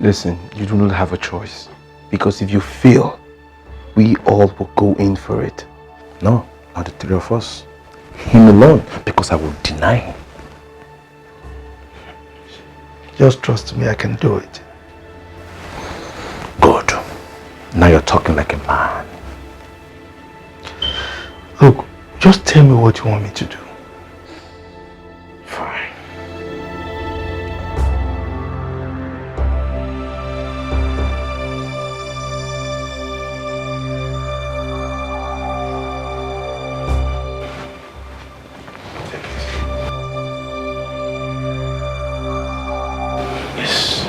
Listen, you do not have a choice. Because if you fail, we all will go in for it. No, not the three of us. Him alone, because I will deny him. Just trust me, I can do it. Good. Now you're talking like a man. Look, just tell me what you want me to do. Fine. Yes.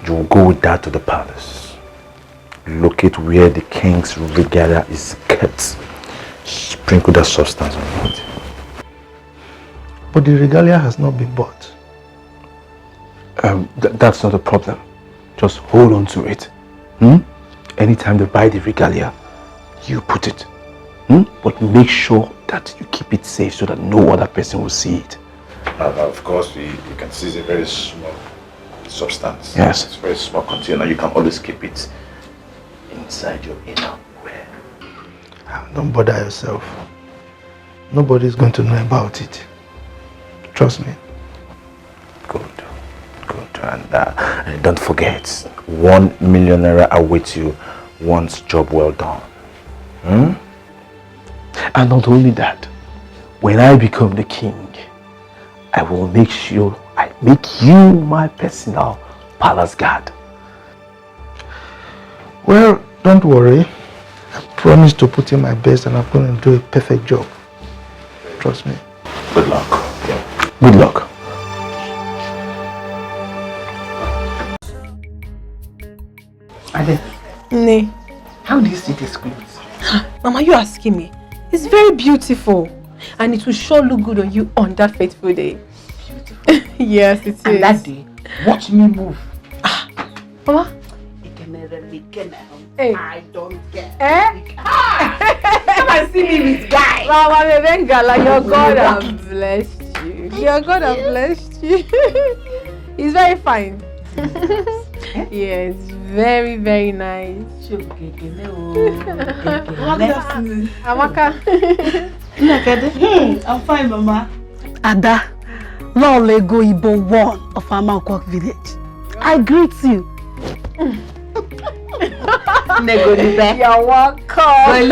You will go with that to the palace. Locate where the king's regalia is kept. Sprinkle that substance on it. But the regalia has not been bought. That's not a problem. Just hold on to it. Anytime they buy the regalia, you put it. But make sure that you keep it safe so that no other person will see it. Of course, you can see it's a very small substance. Yes. It's a very small container. You can always keep it inside your inner wear. Don't bother yourself. Nobody's going to know about it. Trust me. Good. And don't forget, 1 million naira awaits you once job well done. And not only that, when I become the king, I will make sure I make you my personal palace guard. Well, don't worry. I promise to put in my best and I'm going to do a perfect job. Trust me. Good luck. Good luck. Ade. Ne. How do you see this queen? Mama, you asking me? It's very beautiful. And it will sure look good on you on that fateful day. Beautiful. Yes, it is. And that day, watch me move. Mama? Hey. I don't care. Come and see me with guy. Mama, Bengala, your God has blessed you. Your God has blessed you. He's very fine. Yes, very, very nice. Amaka. I'm fine, Mama. Ada, Lolego Ibo 1 of Amanko village. I greet you. You're welcome.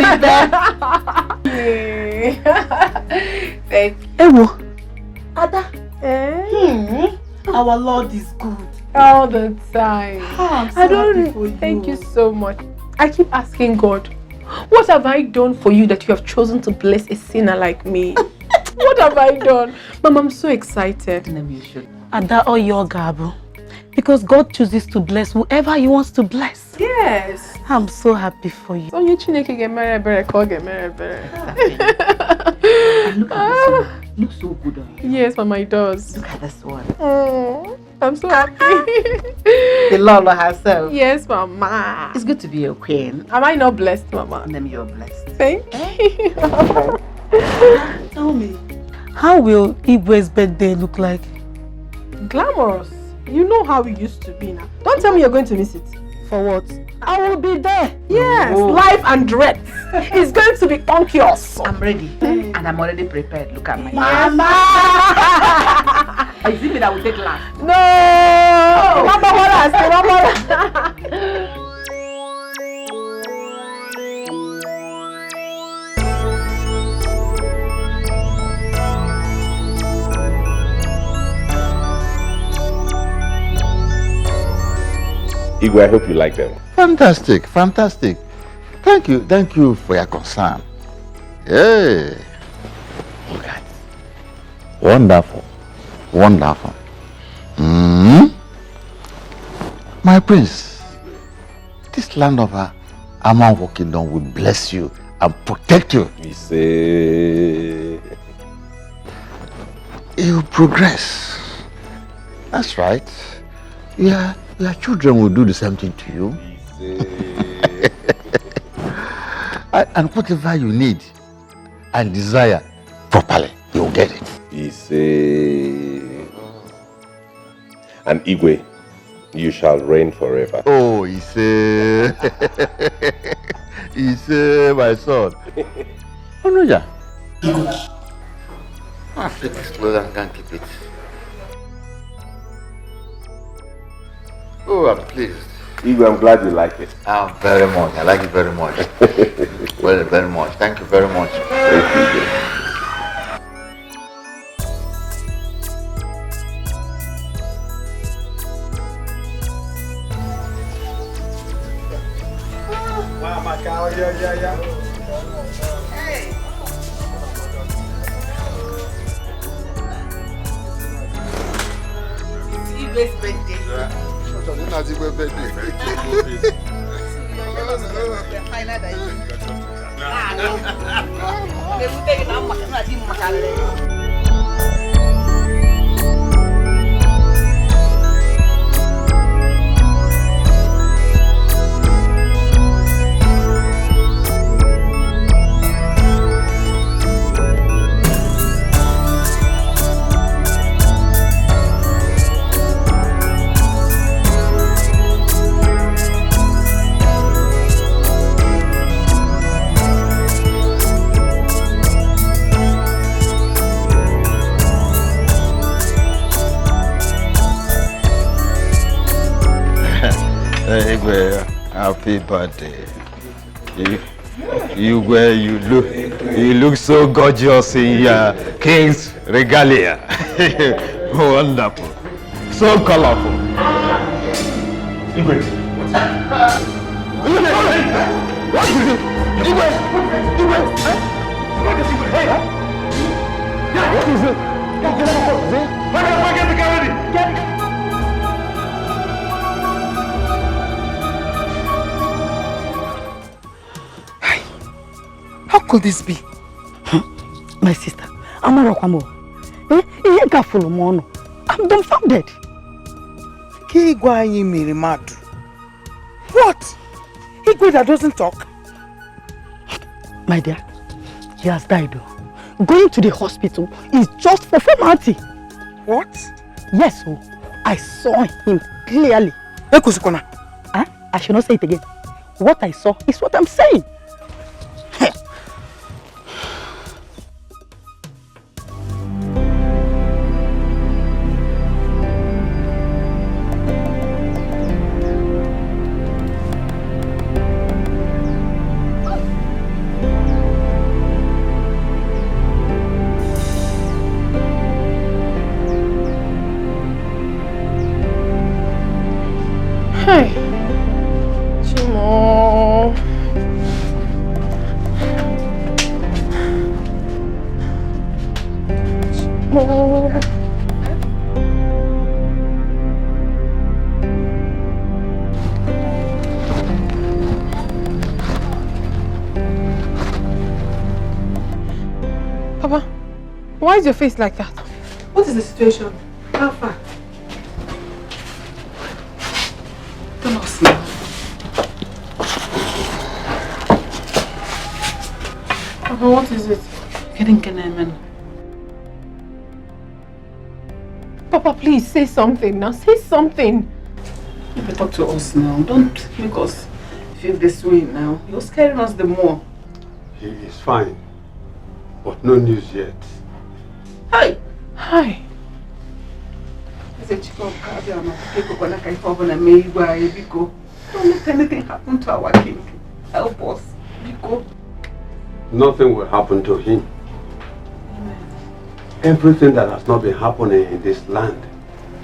Thank you. Ewo. Ada. Our Lord is good. All the time. I'm so I don't happy for you. Thank you so much. I keep asking God, what have I done for you that you have chosen to bless a sinner like me? What have I done? Mom, I'm so excited. Ada or your Gabo. Because God chooses to bless whoever He wants to bless. Yes. I'm so happy for you. So you Chineke get married, call get married. And look at this one. Look so look good on you. Yes, Mama, it does. Look at this one. Oh, I'm so happy. The Lola herself. Yes, Mama. It's good to be a queen. Am I not blessed, Mama? Then you're blessed. Thank you. Tell me, how will Igwe's birthday look like? Glamorous. You know how it used to be now. Don't tell me you're going to miss it. For what? I will be there. Yes, live and direct. It's going to be conquest. I'm ready. And I'm already prepared. Look at my Mama! Is it me that will take last? No! Mama, what I say, Mama. Igwe, I hope you like them. Fantastic, fantastic. Thank you for your concern. Hey, look at it. Wonderful, wonderful. My prince, this land of Amanwo Kingdom will bless you and protect you. We say You will progress. That's right. Yeah. Your children will do the same thing to you. And whatever you need and desire properly, you'll get it. And Igwe, you shall reign forever. Oh, my son. Oh, no, yeah. I'll take this slogan and can't keep it. Oh, I'm pleased. Igwe, I'm glad you like it. Very much. I like it very much. Well, very much. Thank you very much. Thank you. Mama, yeah. Hey. Igwe's birthday. Igwe, happy birthday. You look so gorgeous in your king's regalia. Wonderful. So colorful. Igwe. What is it? Igwe! Hey! What is it? Get the car ready! Get How could this be? My sister, I'm dumbfounded. What? Igwe that doesn't talk? My dear, he has died. Going to the hospital is just for formality. What? Yes, I saw him clearly. I should not say it again. What I saw is what I'm saying. Hey, Chimo. Chimo. Papa, Why is your face like that? What is the situation? How far? Tell us now. Papa, what is it? Papa, please say something now. Say something. You better talk to us now. Don't make us feel this way now. You're scaring us the more. He is fine, but no news yet. Hi. Hi. Don't let anything happen to our king. Help us. Biko. Nothing will happen to him. Everything that has not been happening in this land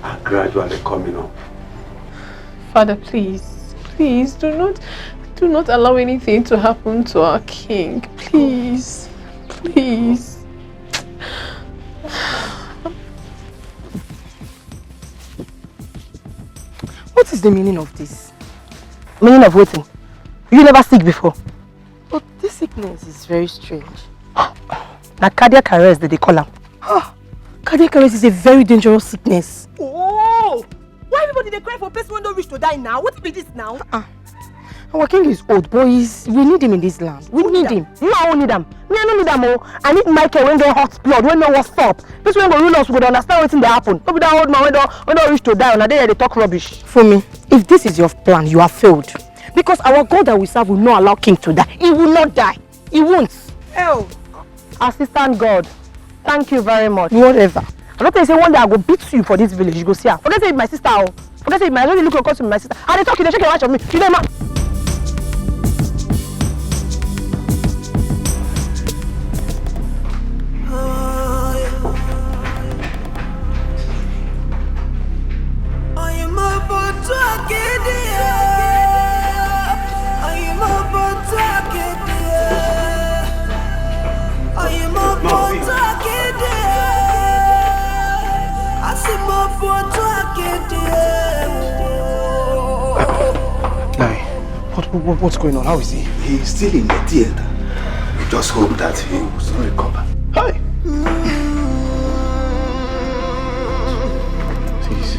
are gradually coming up. Father, please, please do not allow anything to happen to our king. Please, please. What is the meaning of this? Meaning of waiting? You never sick before. But this sickness is very strange. Now cardiac arrest that they call them. Cardiac arrest is a very dangerous sickness. Oh! Why everybody they cry for a person when don't reach to die now? What be this now? Our king is old, boys. We need him in this land. We need him. You don't need him. Me, I don't need him. Oh. I need Michael when get hot blood, when no one stop. This when go rule us, we would understand what's in the happen. Don't be that old man when don't reach to die. On a day they talk rubbish. For me, if this is your plan, you have failed. Because our God that we serve will not allow king to die. He will not die. He won't. Oh. Assistant God, thank you very much. Whatever. I'm not going to say one day I go beat you for this village. You go see her. Forget say my sister. Forget say my only look across to my sister. And they talk, they shake your watch on me. You know, What's going on? How is he? He's still in the theater. We just hope that he will soon recover. Hi. Please.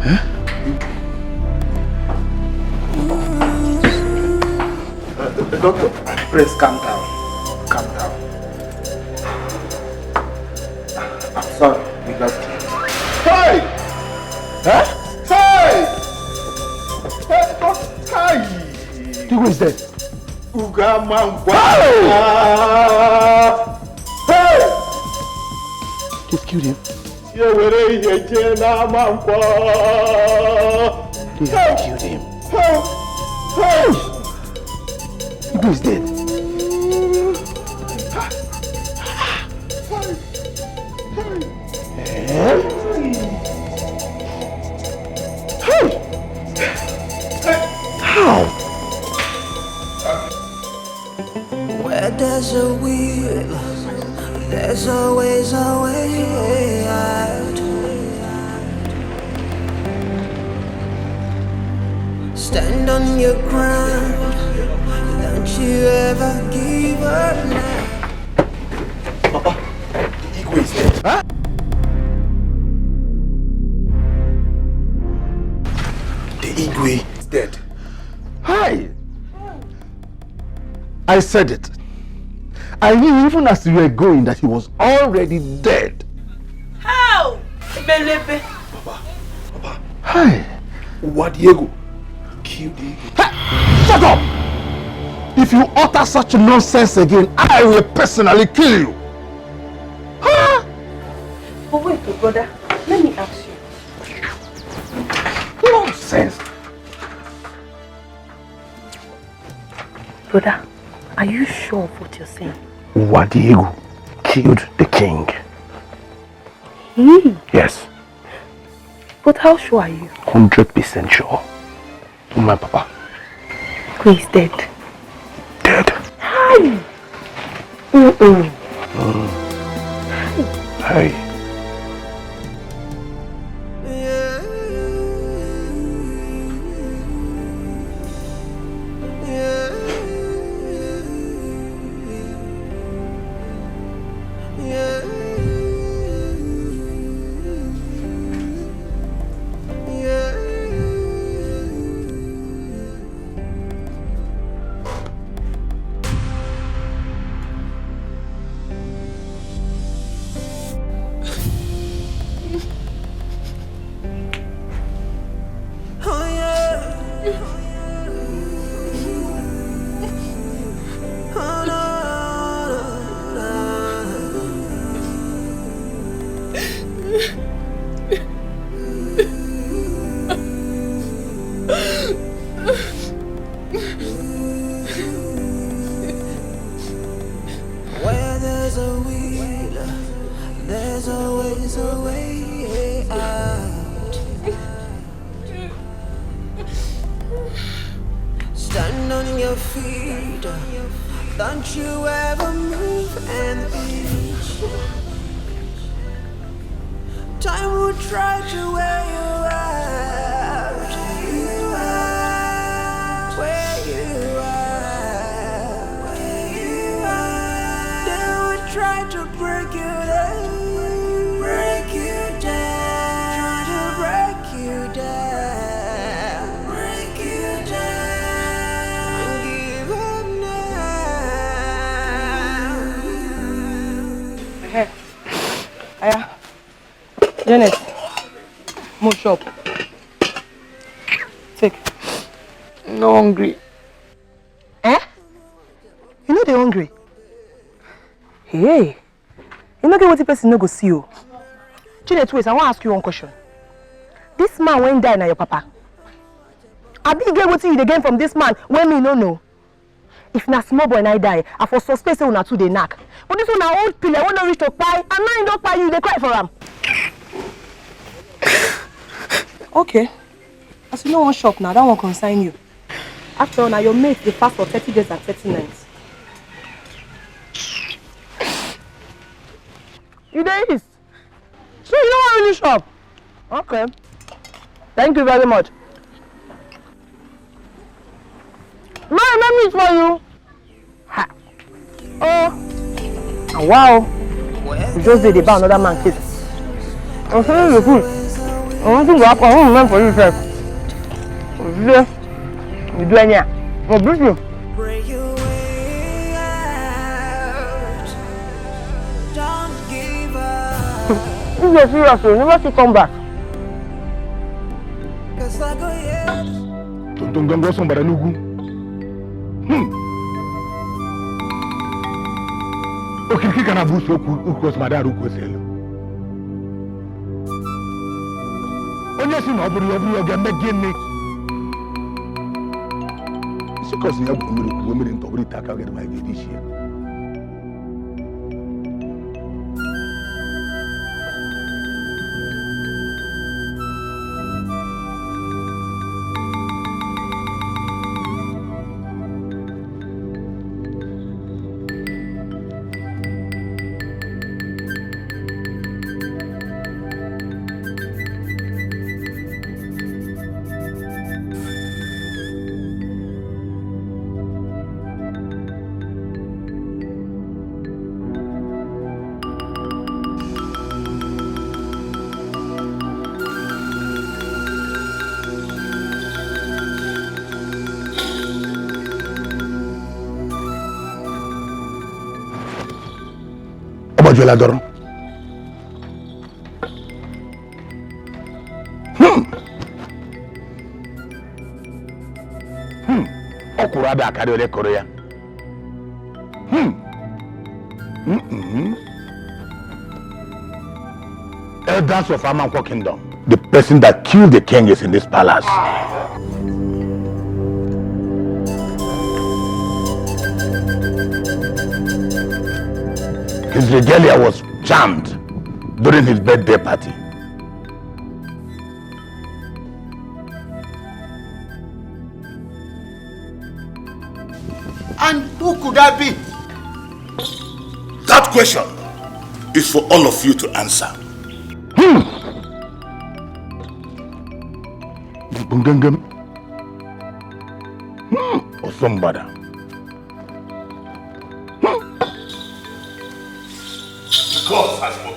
Huh? Doctor, please calm down. Calm down. I'm sorry, we lost him. Hey! Huh? Hey! Who is dead? Hey! Just killed him. They have killed him. Hey! Who is dead? How? Where there's a will, there's always a way out. Stand on your ground, don't you ever give up now. Papa, the eagle is dead. Huh? The eagle is dead. Hi! I said it. I knew even as you were going that he was already dead. How? Papa. Hi! Wadiego killed the eagle. Hey, shut up! If you utter such nonsense again, I will personally kill you. Huh? But wait, brother. Let me ask you. Nonsense. Brother, are you sure of what you're saying? Wadiego killed the king. Yes. But how sure are you? 100% sure. My papa. Who is dead? Dead. Hi! Hey. Yeah. There's always a way out. Stand on your feet. Don't you ever move an inch. Time will try to wear you out. Where you are. They will try to break you down. Break you down. Try to break you down. Break you down. And give up now. Hey. Aya. Janet. More shop. Take. No hungry. Eh? You know they're hungry. Hey. You know what the person no go see you. Janet, wait, I want to ask you one question. This man when die na your papa. I be get what you again from this man when me no know. If na small boy and I die, I for suspect say una two dey knack. But this one na old pillar, when no reach to pie, and now you don't pie you, they cry for him. Okay. As you know one shop now, that one consign you. After all, now your mate they fast for 30 days and 30 nights. You there is. So you don't want really shop? Okay. Thank you very much. Man, let me for you. Ha. Oh. Wow. You just did about another man case. I'm saying you're good. I want to go up. I want to for you, sir. You do any? Oh, bless you. Break your way out. Don't give up. If you're serious, you never should come back. Cause I go yet. Don't go somebody nugu. Okay, can I boost ukos madaru ukoselo? Onye si na oburu oga megene. Because you have women in Tobri Taka get my this year. Je l'adore. Okurada akadole Korea. Elders of Amanko Kingdom. The person that killed the king is in this palace. His regalia was jammed during his birthday party. And who could that be? That question is for all of you to answer. Or somebody. God has spoken.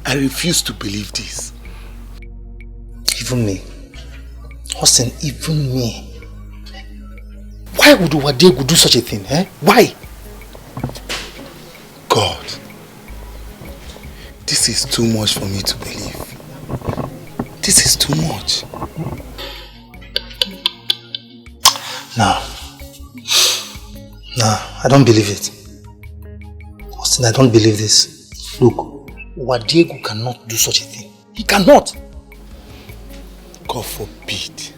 I refuse to believe this. Even me. Austin, even me. Why would Wadegu do such a thing, eh? Why? God. This is too much for me to believe. This is too much. Nah, I don't believe it. Austin, I don't believe this. Look, Wadiego cannot do such a thing. He cannot. God forbid.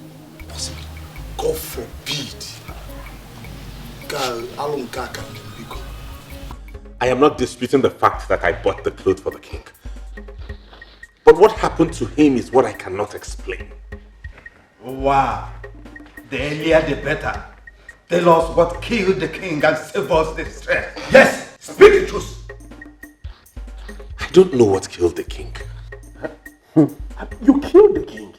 God forbid. I am not disputing the fact that I bought the clothes for the king. But what happened to him is what I cannot explain. Wow. The earlier the better. Tell us what killed the king and save us the stress. Yes, speak the truth. I don't know what killed the king. You killed the king?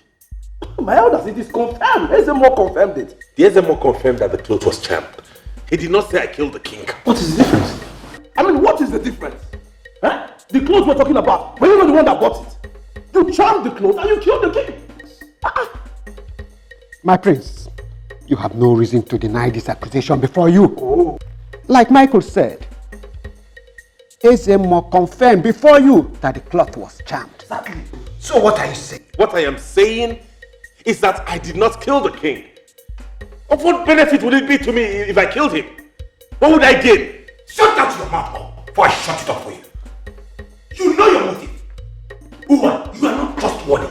My elders, it is confirmed. Ezemo confirmed it. The Ezemo confirmed that the cloth was charmed. He did not say I killed the king. What is the difference? I mean, what is the difference? Huh? The clothes we're talking about, but you're not the one that bought it. You charmed the clothes and you killed the king. My prince, you have no reason to deny this accusation before you. Oh. Like Michael said, Ezemo confirmed before you that the cloth was charmed. Exactly. So what are you saying? What I am saying is that I did not kill the king. Of what benefit would it be to me if I killed him? What would I gain? Shut that your mouth up before I shut it up for you. You know your motive. Uwa, you are not trustworthy.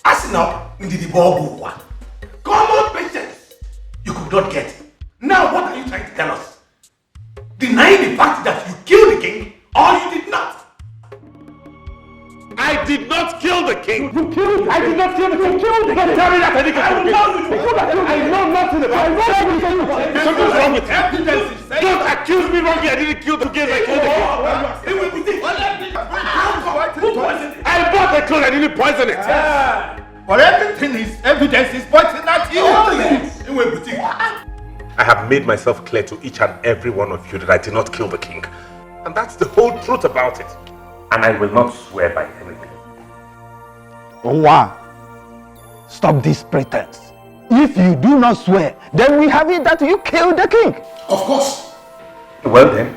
As now, in the Uwa. Common patience you could not get. Now what are you trying to tell us? Denying the fact that you killed the king or you did not? I did not kill the king. You killed him. I did not kill the king. You killed the king. Tell me that I didn't kill the king. I know nothing about it. Something's wrong with you. Don't accuse me wrongly. I didn't kill the king. I killed the king. I bought the clothes. I didn't poison it. But everything is evidence is pointing at you. I have made myself clear to each and every one of you that I did not kill the king. And that's the whole truth about it. And I will not swear by anything. Onwa, stop this pretense. If you do not swear, then we have it that you killed the king. Of course. Well then,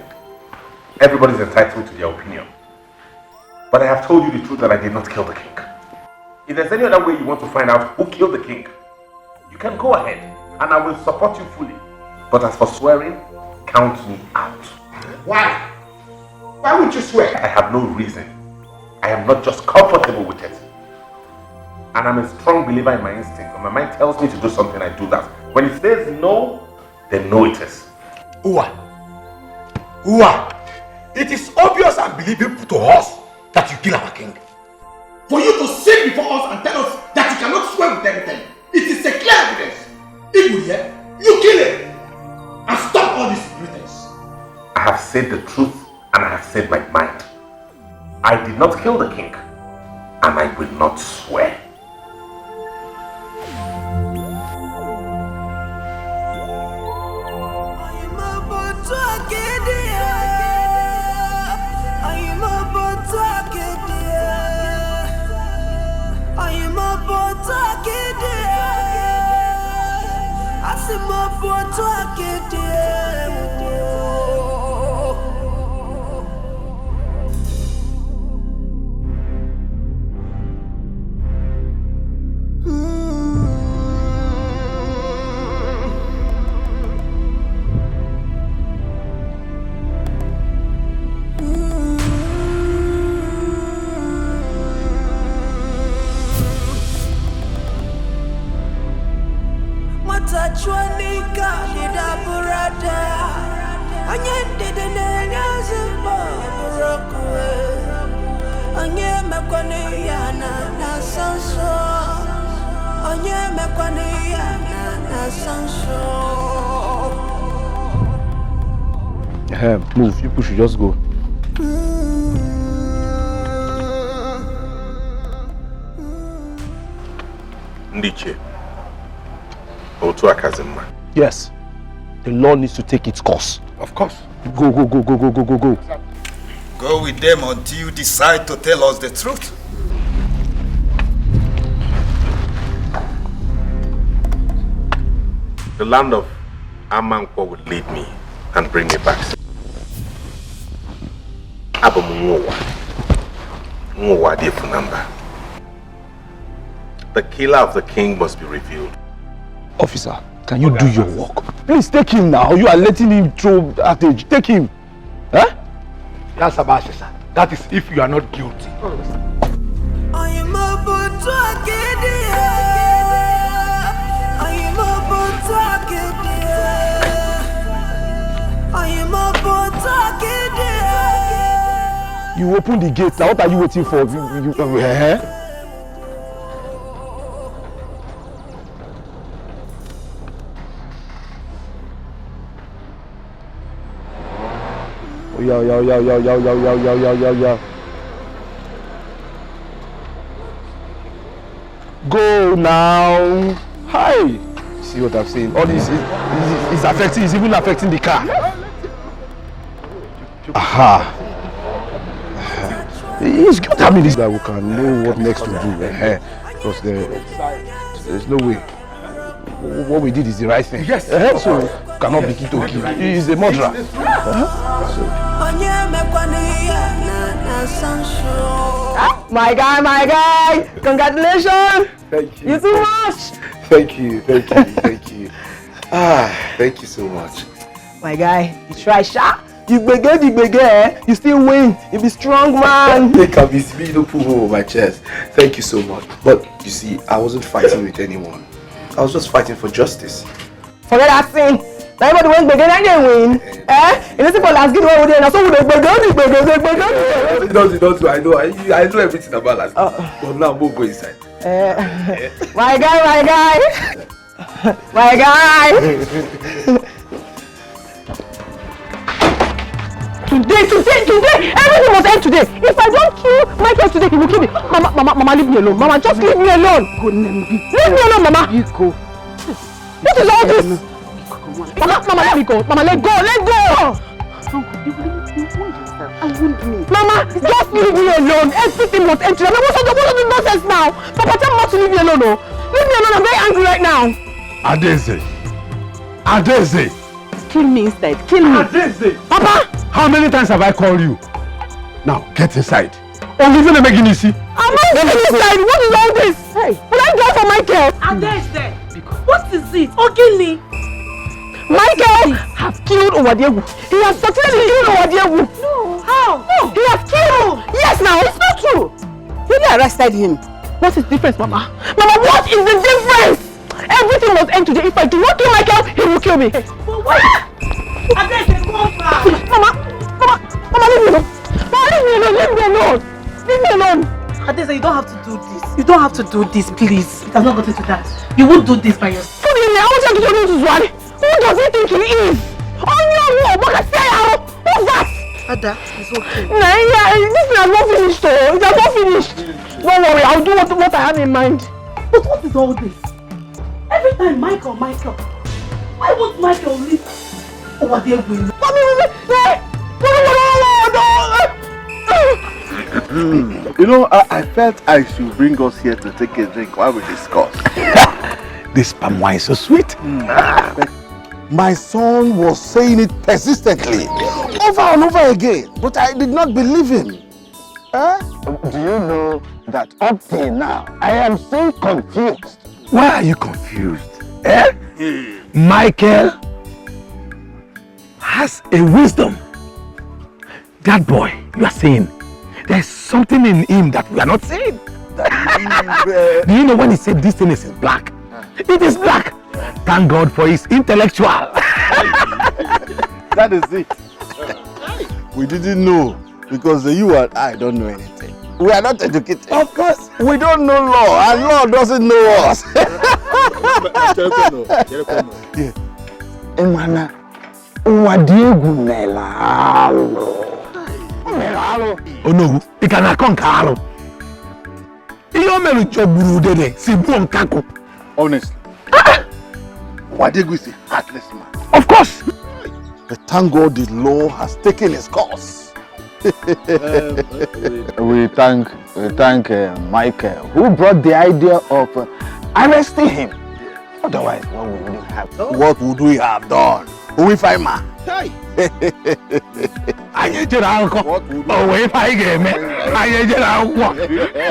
everybody's entitled to their opinion. But I have told you the truth that I did not kill the king. If there's any other way you want to find out who killed the king, you can go ahead and I will support you fully. But as for swearing, count me out. Why? Why would you swear? I have no reason. I am not just comfortable with it. And I'm a strong believer in my instinct. When my mind tells me to do something, I do that. When it says no, then no it is. Uwa, it is obvious and believable to us that you kill our king. For you to sit before us and tell us that you cannot swear with anything, it is a clear evidence. If we hear, you kill it. And stop all this pretense. I have said the truth and I have said my mind. I did not kill the king and I will not swear. Move, you should just go. Ndiche, Otuaka Zimma. Yes, the law needs to take its course. Of course. Go. Go with them until you decide to tell us the truth. The land of Amankwa will lead me and bring me back. Nwadefu number. The killer of the king must be revealed. Officer, can you do your work? Please take him now. You are letting him throw at age. Take him. Huh? Yes, sir. That is if you are not guilty. You open the gate. Now, what are you waiting for? Yo. Go now. Hi. See what I'm saying? All this is affecting, it's even affecting the car. Aha. It's good having this that we can know what next to do. Because there's no way. What we did is the right thing. Yes. So cannot begin to kill. He is a murderer. My guy, congratulations. Thank you. You too much. Thank you. Thank you so much. My guy, you try sha. You bege, you still win. You be strong, man. They can be speed up over my chest. Thank you so much. But you see, I wasn't fighting with anyone. I was just fighting for justice. Forget that thing. Everybody went bege, and they win. You listen for last game over there, and so we bege. Don't. I know everything about last game. But now we'll go inside. My guy. Today, everything must end today. If I don't kill Michael today, he will kill me. Mama, leave me alone. Mama, just leave me alone. Leave me alone, Mama. What is all this? Mama, let me go. Mama, let go. Mama, just leave me alone. Everything must end today. What's all the nonsense now? Papa, tell Mama to leave me alone. Leave me alone. I'm very angry right now. Adeze. Kill me instead. Kill me. Adeze. Papa. How many times have I called you? Now, get inside. Oh, even a beginning, see? I'm not getting inside. What is all this? Hey. Will I go for Michael? Adeze. What is it? Ogini. Michael has killed Owadiegu. He has successfully killed Owadiegu. No. How? No. He has killed. Yes, now it's not true. They arrested him. What is the difference, Mama? Mama, what is the difference? Everything must end today. If I do not kill Michael, he will kill me. But what? Adeze, come back. Mama, leave me alone. Leave me alone. Adeze, you don't have to do this. You don't have to do this, please. It has not gotten to that. You won't do this by yourself. Who does he think he is? Who's that? Ada, it's okay. This thing has not finished though. It has not finished. Don't worry, I'll do what I have in mind. But what is all this? Every time Michael. Why won't Michael leave Owadiegu? You know, I felt I should bring us here to take a drink while we discuss. This palm wine is so sweet. My son was saying it persistently, over and over again, but I did not believe him. Do you know that up till now, I am so confused? Why are you confused? Michael has a wisdom. That boy, you are saying, there's something in him that we are not seeing. Do you know when he said this thing is black? It is black. Thank God for his intellectual. That is it. We didn't know because you and I don't know anything. We are not educated. Of course, we don't know law, and law doesn't know us. Emana, Owadiegu melalo. Oh no, he cannot conquer. Honestly, Owadiegu is a heartless man. Of course. But thank God the law has taken its course. We thank Michael, who brought the idea of arresting him. Otherwise, what would we have done? What would we have done? we find ma. Hey.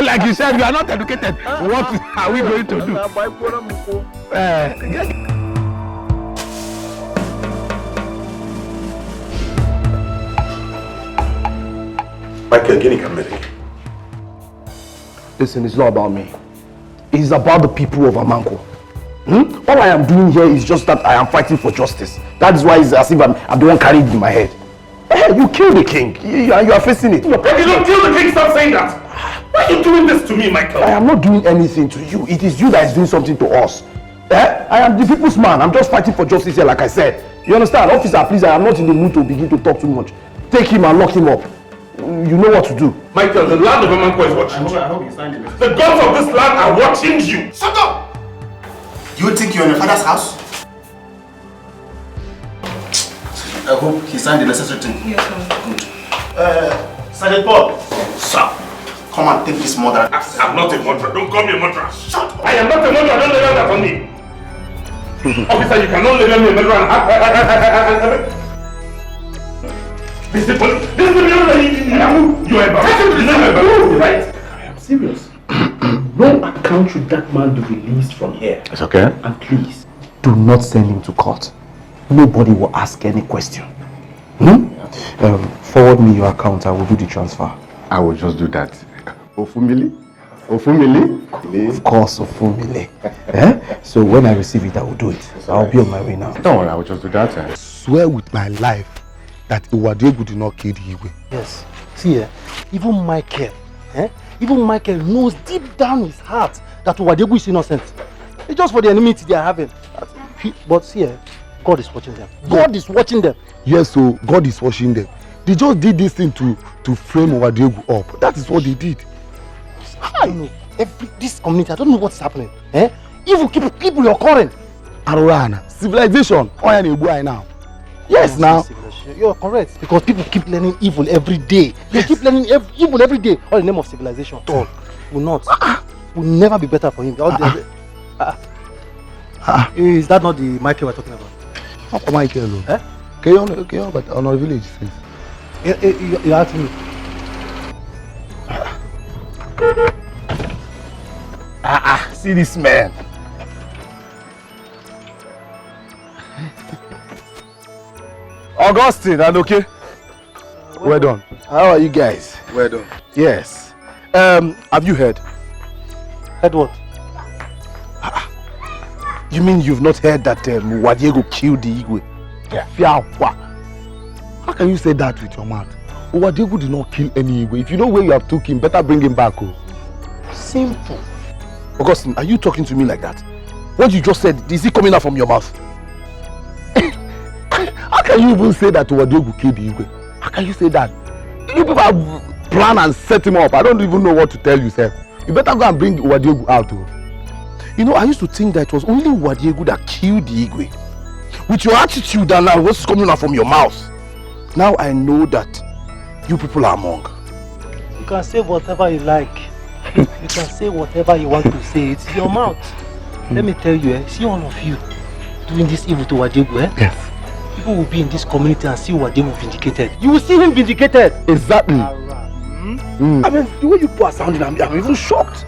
Like you said, you are not educated. What are we going to do? Michael, get it. Listen, it's not about me. It's about the people of Amanko. All I am doing here is just that I am fighting for justice. That is why it's as if I'm the one carrying it in my head. Hey, you killed the king. You are facing it. If you don't kill the king, stop saying that. Why are you doing this to me, Michael? I am not doing anything to you. It is you that is doing something to us. I am the people's man. I'm just fighting for justice here, like I said. You understand? Officer, please, I am not in the mood to begin to talk too much. Take him and lock him up. You know what to do. Michael, the land of Amanko is watching you. I hope you signed it. The gods of this land are watching you. Shut up! Do you think you're in your father's house? I hope he signed the necessary thing. Yes, sir. Good. Sergeant Paul. Sir. Come and take this murderer. I'm not a murderer. Don't call me a murderer. Shut up. I am not a murderer. Don't label that on me. Officer, you cannot label me a murderer. This is the murderer. You are about right? I am serious. No account should that man be released from here. It's okay. And please, do not send him to court. Nobody will ask any question. Forward me your account. I will do the transfer. I will just do that. Ofumili? Ofumili? Of course, Ofumili. So when I receive it, I will do it. So I'll be on my way now. Don't worry, I will just do that. I swear with my life that Iwadegu did not kill the Igwe. Yes. See, even Michael, even Michael knows deep down his heart that Iwadegu is innocent. It's just for the enmity they are having. But see, God is watching them. God is watching them. Yes, so God is watching them. They just did this thing to frame Iwadegu up. That is what they did. I don't know. This community, I don't know what's happening. Evil keep reoccurring. Arorana, civilization. Now. Yes, now. You're correct. Because people keep learning evil every day. They keep learning evil every day. All in the name of civilization. All will not. Will never be better for him. Is that not the Michael we're talking about? Not Michael. But on our village. You're asking me. See this man. Augustine and okay. Well done. How are you guys? Well done. Yes. Have you heard? Heard what? You mean you've not heard that Wadiego killed the Igwe? Yeah. How can you say that with your mouth? Wadiego did not kill any Igwe. If you know where you have took him, better bring him back. Simple. Augustine, are you talking to me like that? What you just said, is it coming out from your mouth? How can you even say that Wadiego killed the Igwe? How can you say that? You people have planned and set him up. I don't even know what to tell you, sir. You better go and bring Wadiego out. You know, I used to think that it was only Wadiego that killed the Igwe. With your attitude and now what's coming out from your mouth. Now I know that you people are among. You can say whatever you like. You can say whatever you want to say. It's your mouth. Let me tell you, see all of you doing this evil to Wadiego, Yes. People will be in this community and see Wadiego vindicated. You will see him vindicated. Exactly. I mean, the way you people are sounding, I'm even shocked.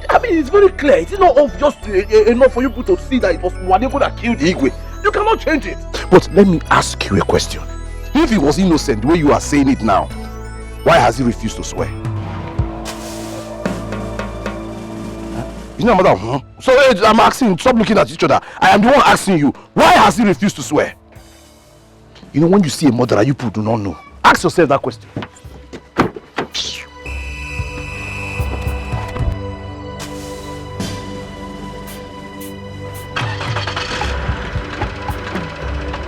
I mean, it's very clear. It's not just enough for you people to see that it was Wadiego that killed Igwe. You cannot change it. But let me ask you a question. If he was innocent, the way you are saying it now, why has he refused to swear? You know, madam. So I'm asking, stop looking at each other. I am the one asking you, why has he refused to swear? You know, when you see a murderer, you people do not know. Ask yourself that question.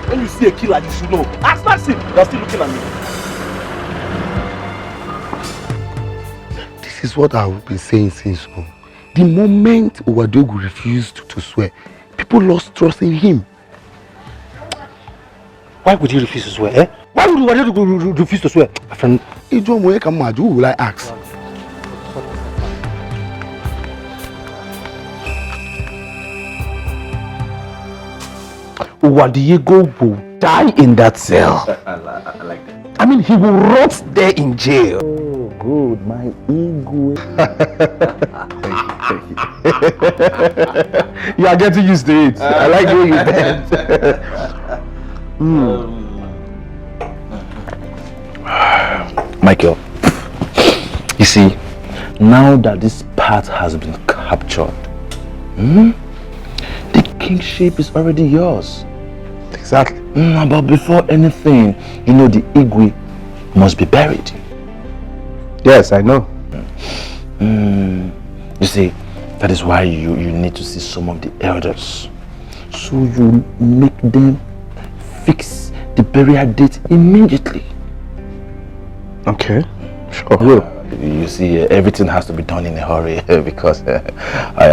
When you see a killer, you should know. Ask him. You're still looking at me. This is what I've been saying since home. The moment Wadiego refused to swear, people lost trust in him. Why would he refuse to swear? Why would Wadiego refuse to swear? My friend, who will I ask? Wadiego will die in that cell. I like that. I mean, he will rot there in jail. Oh, good. My ego. Thank you. You are getting used to it. I like the way you bend. Michael, you see, now that this path has been captured, the kingship is already yours. Exactly. But before anything, you know, the Igwe must be buried. Yes, I know. You see, that is why you need to see some of the elders. So you make them fix the burial date immediately. Okay, sure. You see, everything has to be done in a hurry because I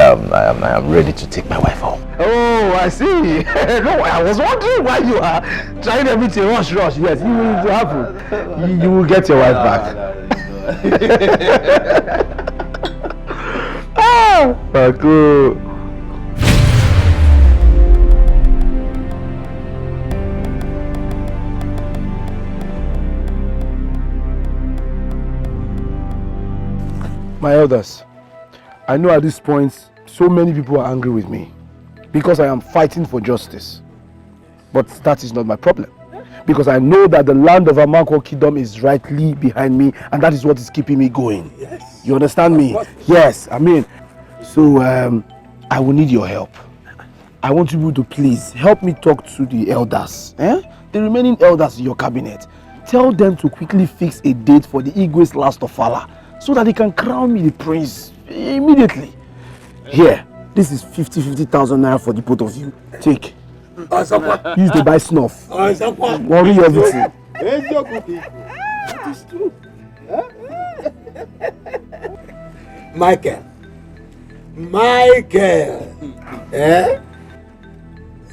am ready to take my wife home. Oh, I see. No, I was wondering why you are trying everything rush. Yes, it will happen. You will get your wife back. Cool. My elders, I know at this point so many people are angry with me because I am fighting for justice. But that is not my problem, because I know that the land of Amanko Kingdom is rightly behind me, and that is what is keeping me going. Yes. You understand me? Yes, I mean, so I will need your help. I want you to please help me talk to the elders, the remaining elders in your cabinet. Tell them to quickly fix a date for the Igwe's last ofala, so that they can crown me the prince immediately. Here, this is 50,000 naira for the both of you. Take. Use to buy snuff. Worry everything. That is true. Michael.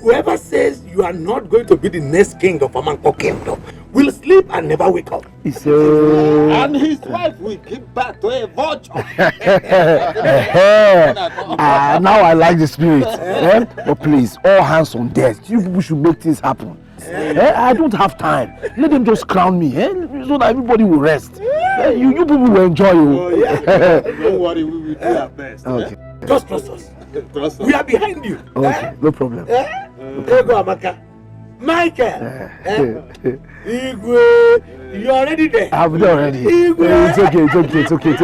Whoever says you are not going to be the next king of Amanko Kingdom will sleep and never wake up. And his wife will give back to a vulture. Now I like the spirit. But please, all hands on deck. You people should make things happen. I don't have time. Let them just crown me, so that everybody will rest. You people will enjoy. Don't worry, we will do our best. Okay. Just trust us. We are behind you. Okay, no problem. Michael, Igwe, you're already there. I'm there already. Igwe. It's okay.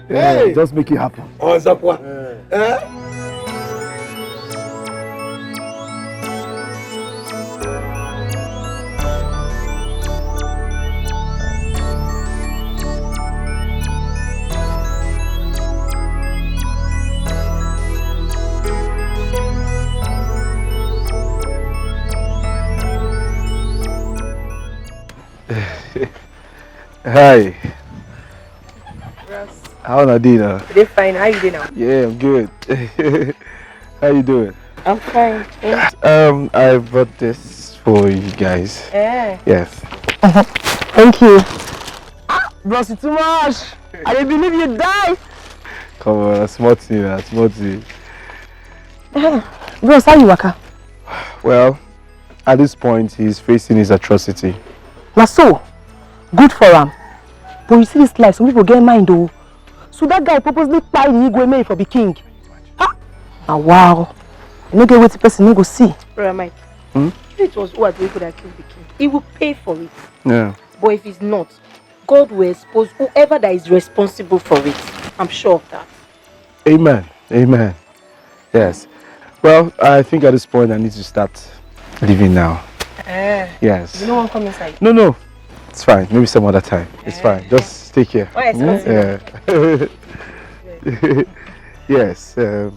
Hey. Just make it happen. Hi. Ross. How are you now? They fine. How you doing now? Yeah, I'm good. How you doing? I'm fine. I bought this for you guys. Yeah. Yes. Thank you. Bros, it's too much. I didn't believe you die. Come on, small thing. Bros, how you waka? Well, at this point, he's facing his atrocity. Na so, good for him. But you see this life, some people get mind though. So that guy purposely buy the Igwe May for the king. Wow. You no get what the person no go see. Brother Mike, if it was Uwadego that killed the king, he will pay for it. Yeah. But if it's not, God will expose whoever that is responsible for it. I'm sure of that. Amen. Yes. Well, I think at this point I need to start leaving now. Yes. You don't want to come inside? No. It's fine. Maybe some other time. It's fine. Just take care. Why Yes. So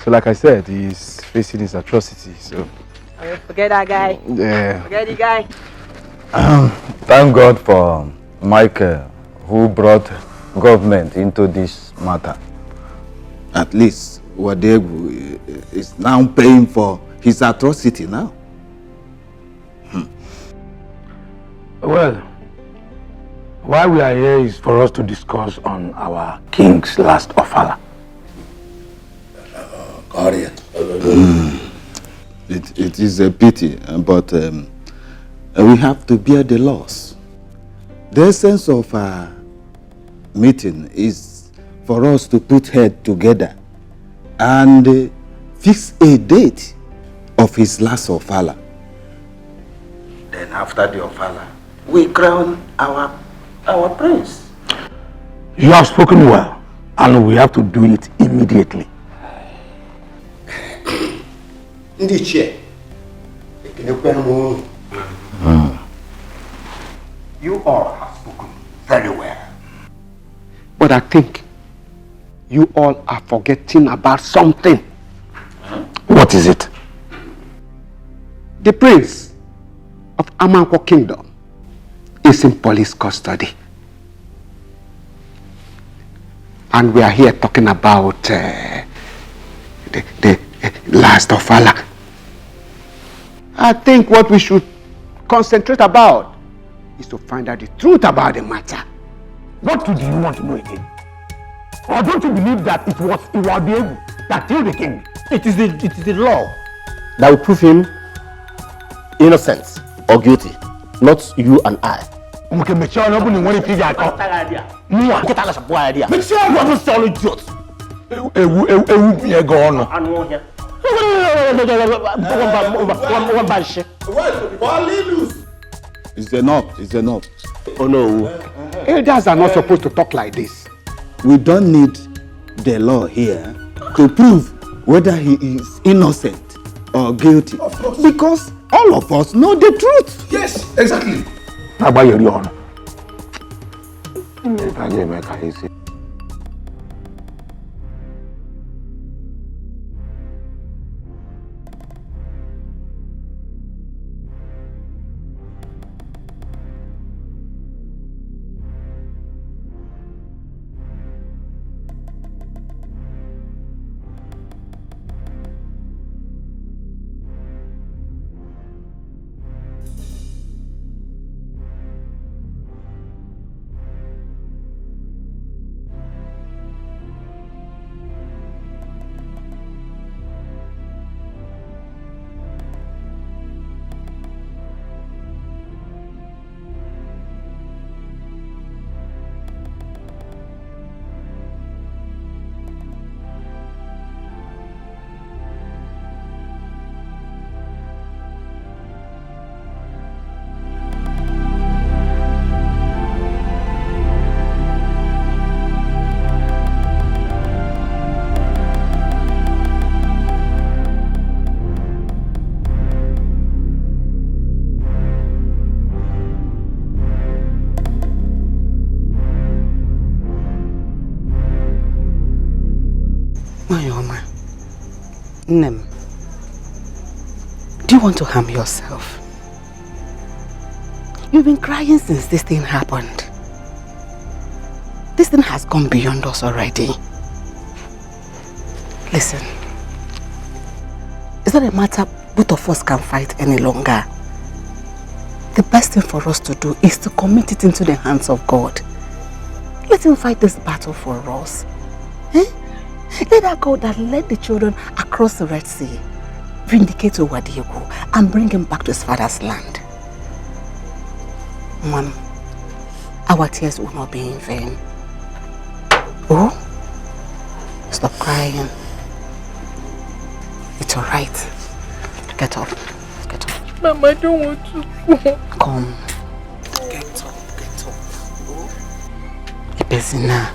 like I said, he's facing his atrocity. So. Forget that guy. Yeah. Forget the guy. Thank God for Michael, who brought government into this matter. At least Wadegu is now paying for his atrocity now. Well, why we are here is for us to discuss on our king's last offer. Guardian. The It is a pity, but we have to bear the loss. The essence of our meeting is for us to put heads together and fix a date of his last ofala. Then after the ofala, we crown our prince. You have spoken well, and we have to do it immediately. Ndị chair. You all have spoken very well. But I think you all are forgetting about something. What is it? The prince of Amanko Kingdom is in police custody. And we are here talking about the last of Allah. I think what we should concentrate about is to find out the truth about the matter. What do you want to know again? Or don't you believe that it was Iwabiegu that killed the king? It is the law that will prove him innocent or guilty, not you and I. Okay, make sure nobody want to figure out. No, get out of idea. Make sure you are not solid idiot. It's enough. It's enough. Oh no. Elders are not supposed to talk like this. We don't need the law here to prove whether he is innocent or guilty. Of course. Because all of us know the truth. Yes, exactly. How about your honor? Mayoma, Nem, do you want to harm yourself? You've been crying since this thing happened. This thing has gone beyond us already. Listen, it's not a matter both of us can fight any longer. The best thing for us to do is to commit it into the hands of God. Let him fight this battle for us. Let that God that led the children across the Red Sea vindicate Owadiegu and bring him back to his father's land. Mom, our tears will not be in vain. Oh, stop crying. It's alright. Get up. Get up. Mom, I don't want to. Come. Get up. Get up. Oh. Ibezina.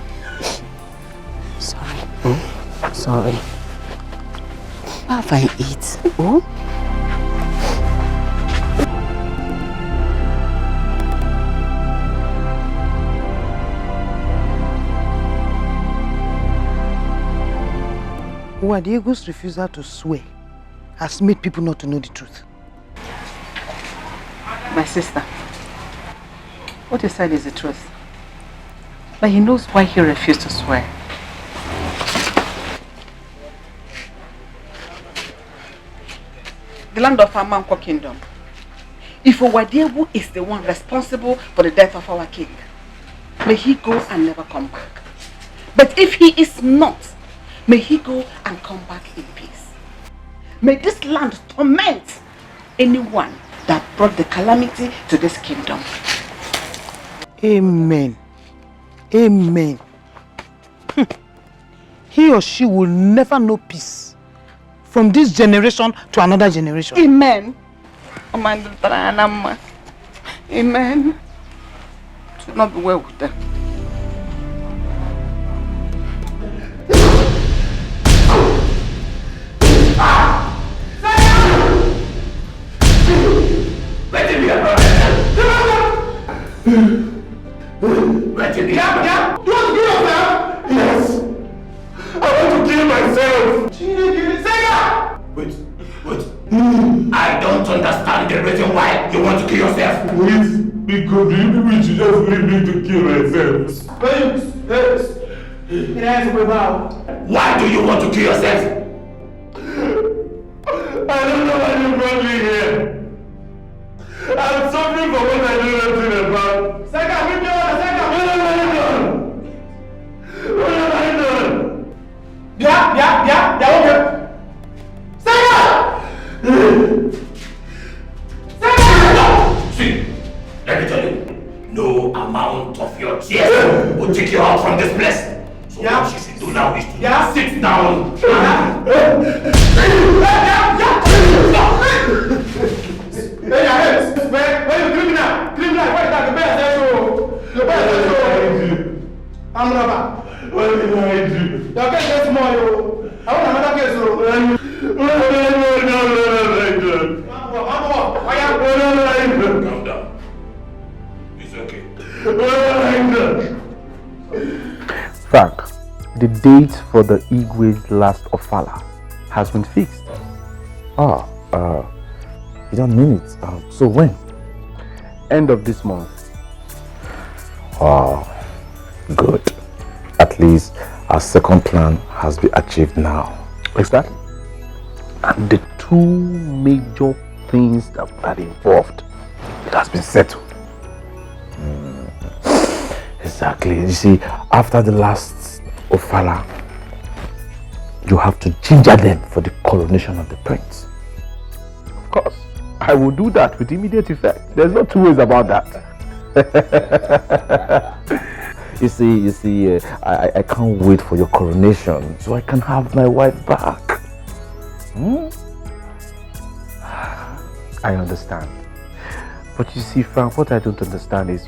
Sorry. Oh, sorry. Have I eat? Oh? Wadiego's refusal to swear has made people not to know the truth. My sister, what he said is the truth. But he knows why he refused to swear. The land of Amanko Kingdom. If Owadiegu is the one responsible for the death of our king, may he go and never come back. But if he is not, may he go and come back in peace. May this land torment anyone that brought the calamity to this kingdom. Amen. Amen. He or she will never know peace from this generation to another generation. Amen. Amen. It should not be well with them. Let it be. Yeah. You want to kill yourself? Yes. I want to kill myself. Wait. I don't understand the reason why you want to kill yourself. Please, because you should just leave me to kill myself. Why do you want to kill yourself? I don't know why you brought me here. I'm suffering for what I know nothing about. Seka, bring your order, Seka. What have I done? What have I done? Yeah, okay. Seka! Seka! See, let me tell you, no amount of your tears will take you out from this place. So what you should do now is to sit down. Hey, your heads! Where you criminal? Criminal, where is that? The bear says so. The bear says so. I'm rubber. What did I do? Your case is small, yo. I want another case, yo. No. Calm down. It's okay. Frank, the date for the Igwe's last Ofala has been fixed. You don't mean it. So when? End of this month. Good. At least our second plan has been achieved now. Exactly. And the two major things that are involved, it has been settled. Exactly. You see, after the last Ofala, you have to ginger them for the coronation of the prince. Of course. I will do that with immediate effect. There's no two ways about that. You see, I can't wait for your coronation so I can have my wife back. I understand. But you see, Frank, what I don't understand is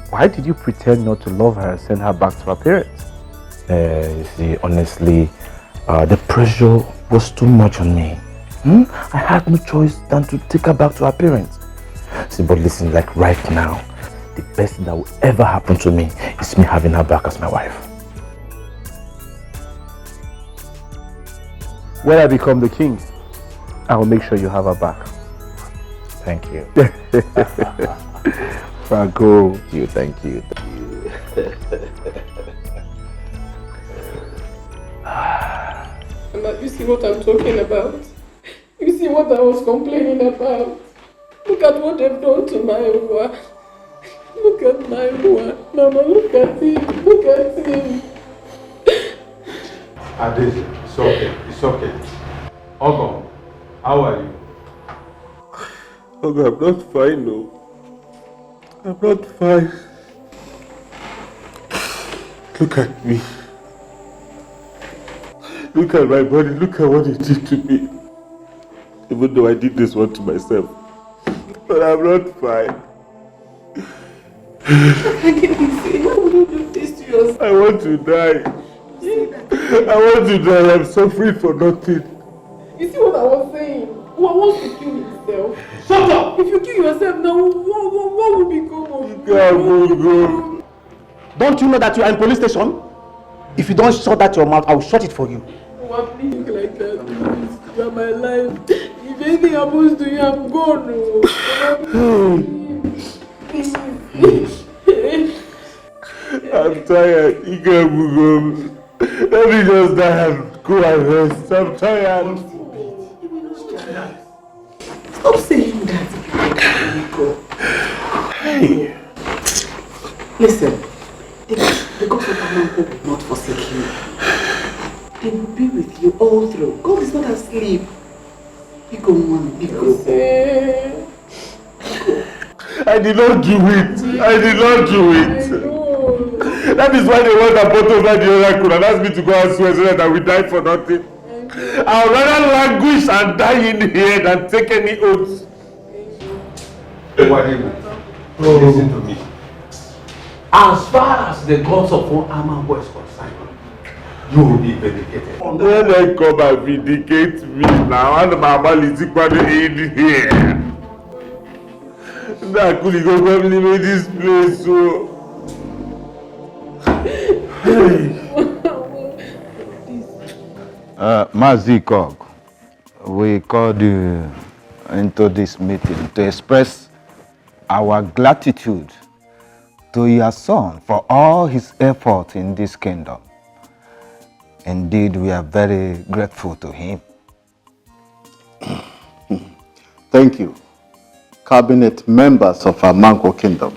why did you pretend not to love her and send her back to her parents? You see, honestly, the pressure was too much on me. I had no choice than to take her back to her parents. See, but listen, like right now, the best thing that will ever happen to me is me having her back as my wife. When I become the king, I will make sure you have her back. Thank you. Franco. Thank you. And you see what I'm talking about? You see what I was complaining about? Look at what they've done to my Uwa. Look at my Uwa. Mama, look at him. Look at him. Ade, it's okay. It's okay. Ogo, how are you? Ogo, I'm not fine, no. I'm not fine. Look at me. Look at my body. Look at what it did to me. Even though I did this one to myself. But I'm not fine. I can't say. Why would you do this to yourself? I want to die. I want to die. I'm suffering for nothing. You see what I was saying? Who wants to kill himself? Shut up! If you kill yourself now, what will become of you? Don't you know that you are in police station? If you don't shut that your mouth, I will shut it for you. Oh, please think like that, please. You are my life. If anything happens to you, I'm gone. I'm tired. Let me just die and go and rest. I'm tired. Stop saying that, Nico. Hey. Listen, the God of Aman will not forsake you. He will be with you all through. God is not asleep. Ego, mommy, Ego. I did not do it. I did not do it. That is why they want to put over the oracle and ask me to go and swear so that I will die for nothing. I would rather languish and die in here than take any oaths. Listen to me. As far as the gods of one Amango is concerned, you will be vindicated. When they come and vindicate me now, and my mama is equally in here. That could go come leave this place, so. Mazikog, we called you into this meeting to express our gratitude to your son for all his effort in this kingdom. Indeed, we are very grateful to him. Thank you, cabinet members of our Manko kingdom.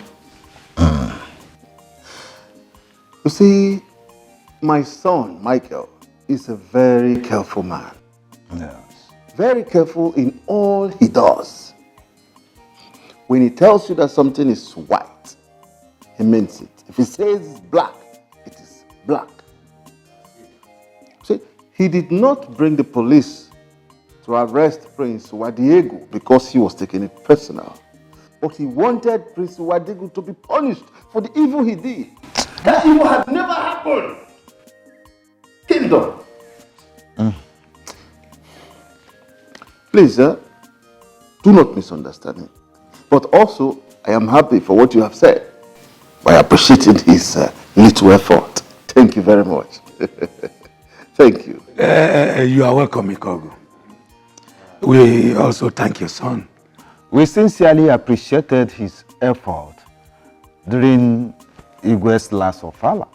You see, my son, Michael, is a very careful man. Yes. Very careful in all he does. When he tells you that something is white, he means it. If he says it's black, it is black. See, he did not bring the police to arrest Prince Wadiego because he was taking it personal. But he wanted Prince Wadiego to be punished for the evil he did. That evil had never happened. Kingdom. Please, do not misunderstand me. But also, I am happy for what you have said by appreciating his little effort. Thank you very much. Thank you. You are welcome, Ikogo. We also thank your son. We sincerely appreciated his effort during Igwe's last ofala.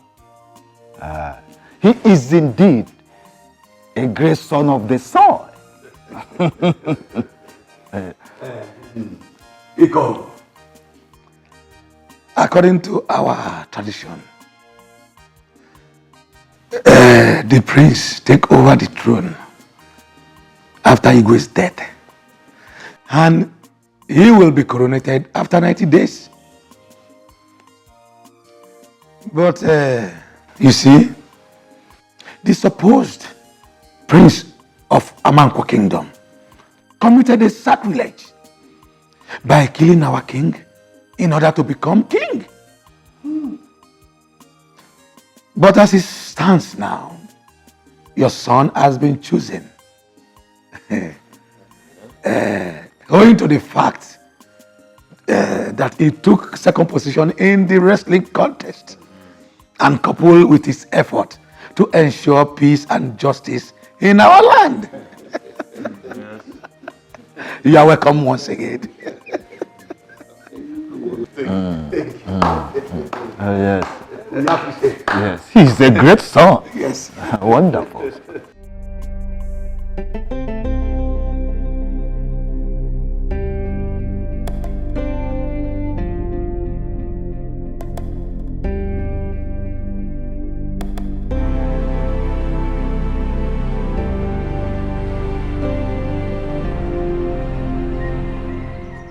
He is indeed a great son of the soil. Ikogo, according to our tradition, the prince take over the throne after Igwe's death, and he will be coronated after 90 days. But you see, the supposed prince of Amanko Kingdom committed a sacrilege by killing our king in order to become king. But as it stands now, your son has been chosen. Owing to the fact that he took second position in the wrestling contest and coupled with his effort to ensure peace and justice in our land. You are welcome once again. Yes. Yes, he's a great son. Yes. Wonderful.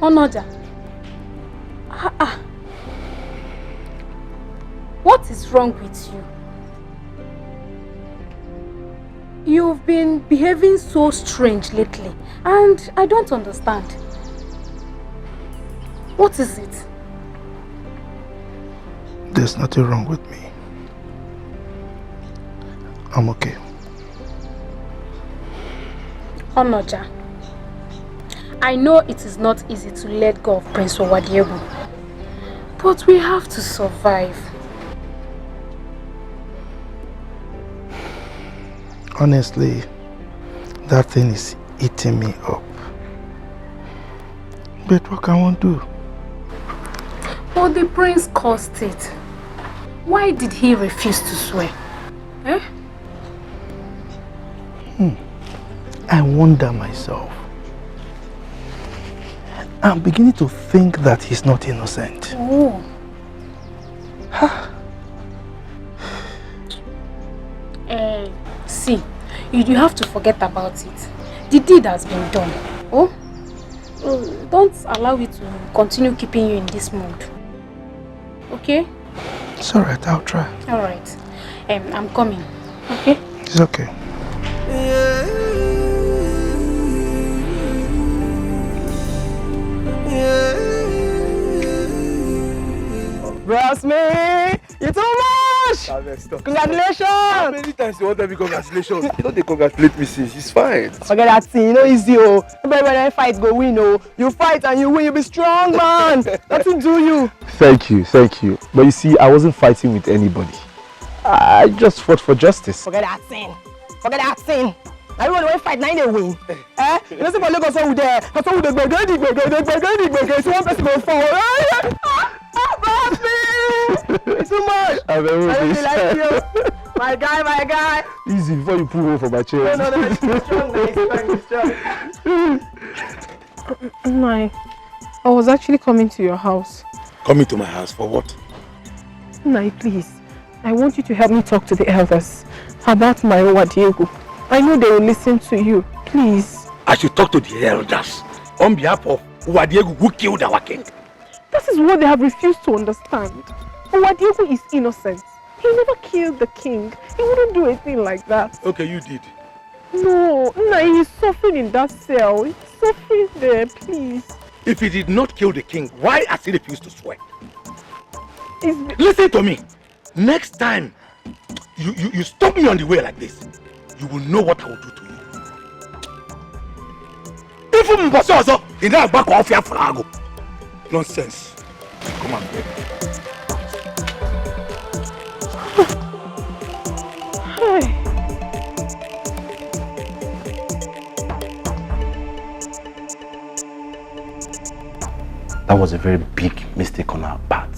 Onoja. What is wrong with you? You've been behaving so strange lately, and I don't understand. What is it? There's nothing wrong with me. I'm okay. Onoja, I know it is not easy to let go of Prince Owadiego, but we have to survive. Honestly, that thing is eating me up. But what can one do? But the prince caused it. Why did he refuse to swear? Eh? I wonder myself. I'm beginning to think that he's not innocent. Oh. See, you have to forget about it. The deed has been done. Oh, don't allow it to continue keeping you in this mood. Okay? It's alright, I'll try. Alright. I'm coming. Okay? It's okay. Bros me! You too much! Congratulations! How many times you want to be congratulations? You know they congratulate me since. It's fine. Forget that thing, you know easy oh. Everybody when I fight go win oh. You fight and you win, you be strong man. Nothing do you. Thank you. But you see, I wasn't fighting with anybody. I just fought for justice. Forget that thing. Everyone when fight, now they win. Eh? You know see for Lagos over there. That's all the gbege. So one person go fall. Bros me! It's too much. I really like you. My guy. Easy before you pull away from my chair. No, it's strong. Nai, I was actually coming to your house. Coming to my house for what? Nai, please. I want you to help me talk to the elders about my Diego. I know they will listen to you. Please. I should talk to the elders on behalf of Diego who killed our king. That is what they have refused to understand. Diego is innocent. He never killed the king. He wouldn't do a thing like that. Okay, you did. No, he's suffering in that cell. He's suffering there, please. If he did not kill the king, why has he refused to swear? Listen to me. Next time you stop me on the way like this, you will know what I will do to you. Even Mbosozo, he now back off your flag. Nonsense. Come on, baby. That was a very big mistake on our part.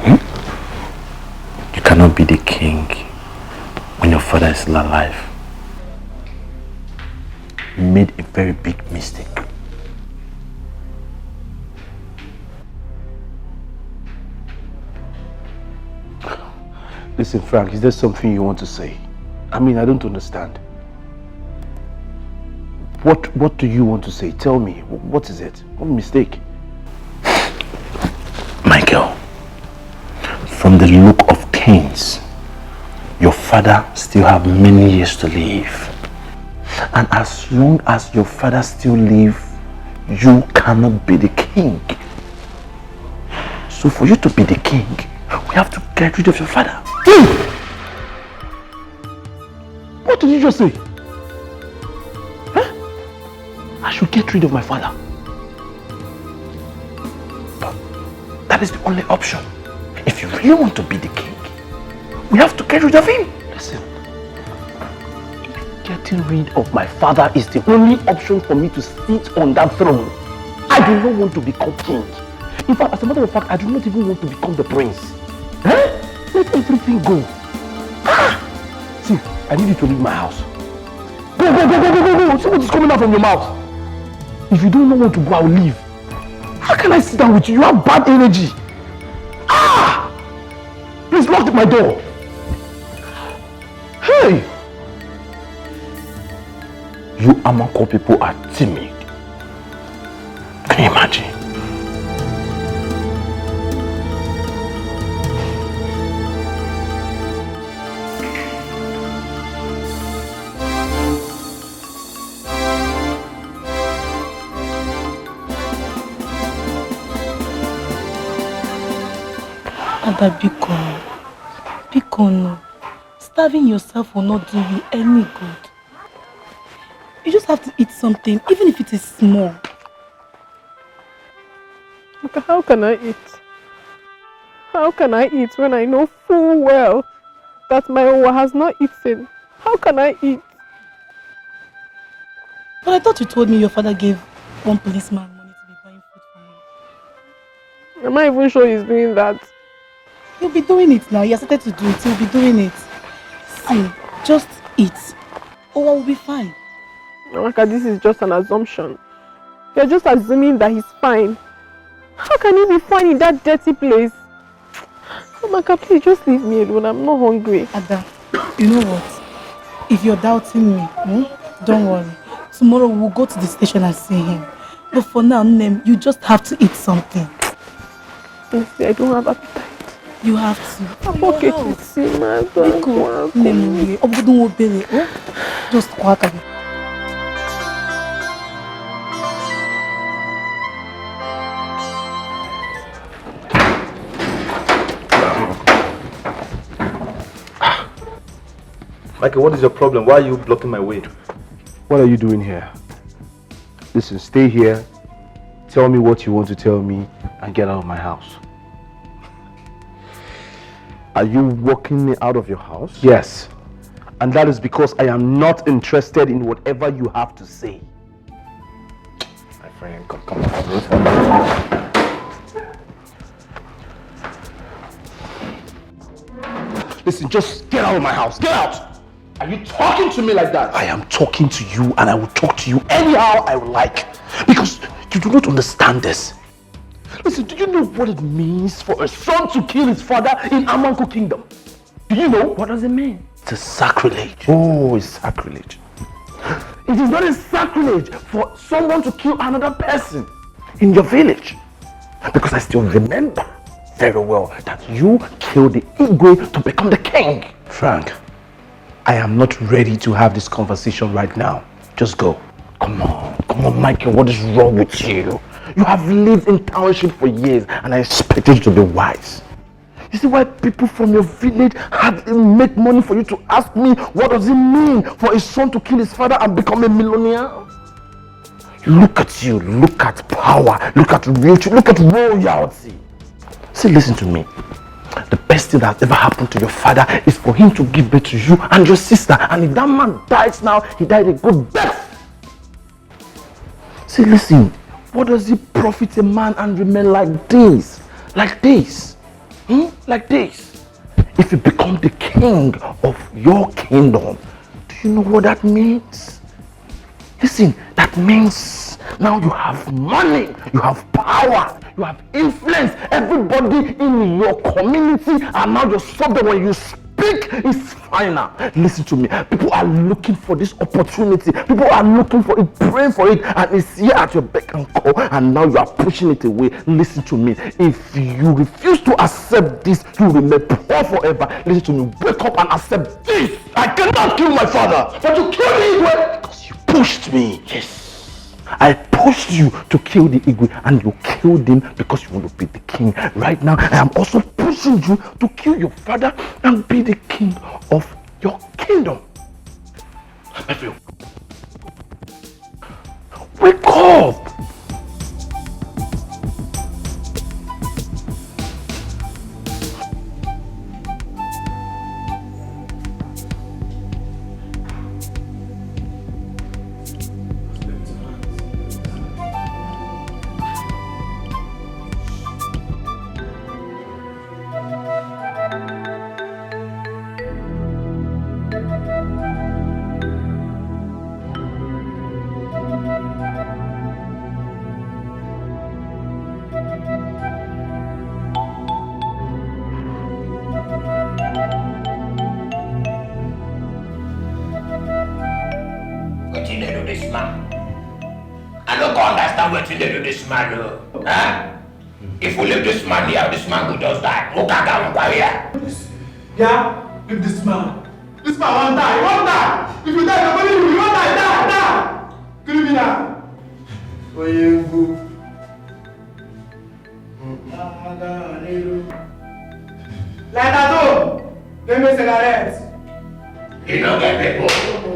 You cannot be the king when your father is still alive. You made a very big mistake. Listen, Frank, is there something you want to say? I mean, I don't understand. What do you want to say? Tell me. What is it? What mistake? Michael, from the look of things, your father still have many years to live. And as long as your father still live, you cannot be the king. So for you to be the king, we have to get rid of your father. What did you just say? I should get rid of my father. But that is the only option. If you really want to be the king, we have to get rid of him. Listen, if getting rid of my father is the only option for me to sit on that throne, I do not want to become king. In fact, as a matter of fact, I do not even want to become the prince. Let everything go. See, I need you to leave my house. Go. See what is coming out from your mouth. If you don't want to go, I will leave. How can I sit down with you? You have bad energy. Please lock my door. Hey! You Amanko people are timid. Can you imagine? Ada, Biko, no. Starving yourself will not do you any good. You just have to eat something, even if it is small. Okay, how can I eat? How can I eat when I know full well that my Owa has not eaten? How can I eat? But I thought you told me your father gave one policeman money to be buying food for him. Am I even sure he's doing that? He'll be doing it now. He has started to do it. He'll be doing it. See, just eat. Owa will be fine. Amaka, this is just an assumption. You're just assuming that he's fine. How can he be fine in that dirty place? Amaka, please just leave me alone. I'm not hungry. Ada, you know what? If you're doubting me, don't worry. Tomorrow we'll go to the station and see him. But for now, Nem, you just have to eat something. I don't have appetite. You have to. I'm okay to see my God. Nem, just quiet. Michael, what is your problem? Why are you blocking my way? What are you doing here? Listen, stay here, tell me what you want to tell me, and get out of my house. Are you walking me out of your house? Yes. And that is because I am not interested in whatever you have to say. My friend, come on. Listen, just get out of my house. Get out! Are you talking to me like that? I am talking to you, and I will talk to you anyhow I would like. Because you do not understand this. Listen, do you know what it means for a son to kill his father in Amanko Kingdom? Do you know? What does it mean? It's a sacrilege. Oh, it's sacrilege. It is not a sacrilege for someone to kill another person in your village. Because I still remember very well that you killed the Igwe to become the king. Frank, I am not ready to have this conversation right now. Just go. Come on, Michael, what is wrong with you? You have lived in township for years and I expected you to be wise. You see why people from your village have make money for you to ask me what does it mean for a son to kill his father and become a millionaire? Look at you, look at power, look at beauty, look at royalty. See, listen to me. The best thing that ever happened to your father is for him to give birth to you and your sister. And if that man dies now, he died a good death. See, listen. What does it profit a man and remain like this? Like this? Like this? If you become the king of your kingdom, do you know what that means? Listen, that means now you have money, you have power, you have influence. Everybody in your community are now your subject. When you speak, it's final. Listen to me. People are looking for this opportunity. People are looking for it, praying for it, and it's here at your beck and call, and now you are pushing it away. Listen to me. If you refuse to accept this, you will remain poor forever. Listen to me. Wake up and accept this. I cannot kill my father, but you killed me because you pushed me. Yes. I pushed you to kill the Igwe and you killed him because you want to be the king. Right now, I am also pushing you to kill your father and be the king of your kingdom. My friend, wake up! If we leave this man here, this man will just die. Yeah, leave this man. This man won't die, he won't die. If you die, nobody will, you won't die, criminal. Like at home, give me cigarettes. You don't get people,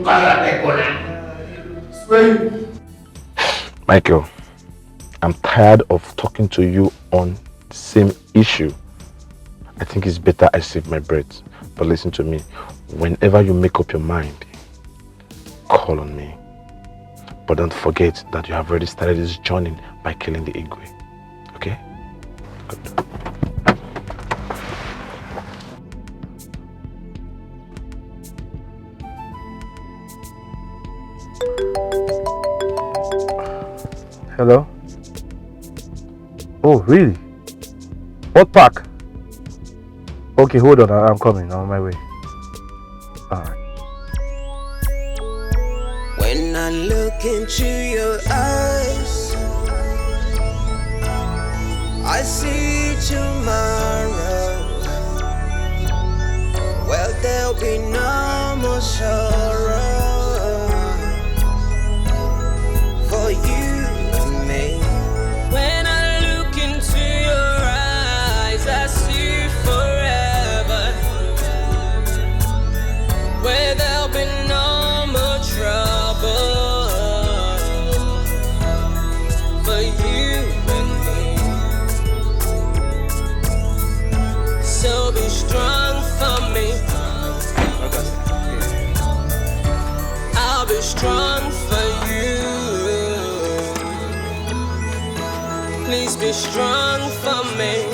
call your people now. Swear you. Michael, I'm tired of talking to you on the same issue. I think it's better I save my breath. But listen to me, whenever you make up your mind, call on me. But don't forget that you have already started this journey by killing the Igwe. Okay? Good. Hello? Oh, really? What park? Okay, hold on. I'm coming. I'm on my way. Alright. When I look into your eyes, I see tomorrow. Well, there'll be no more sorrow for you and me. When I look into your eyes, I see forever. Where there'll be no more trouble for you and me. So be strong for me. I'll be strong for you. Please be strong for me.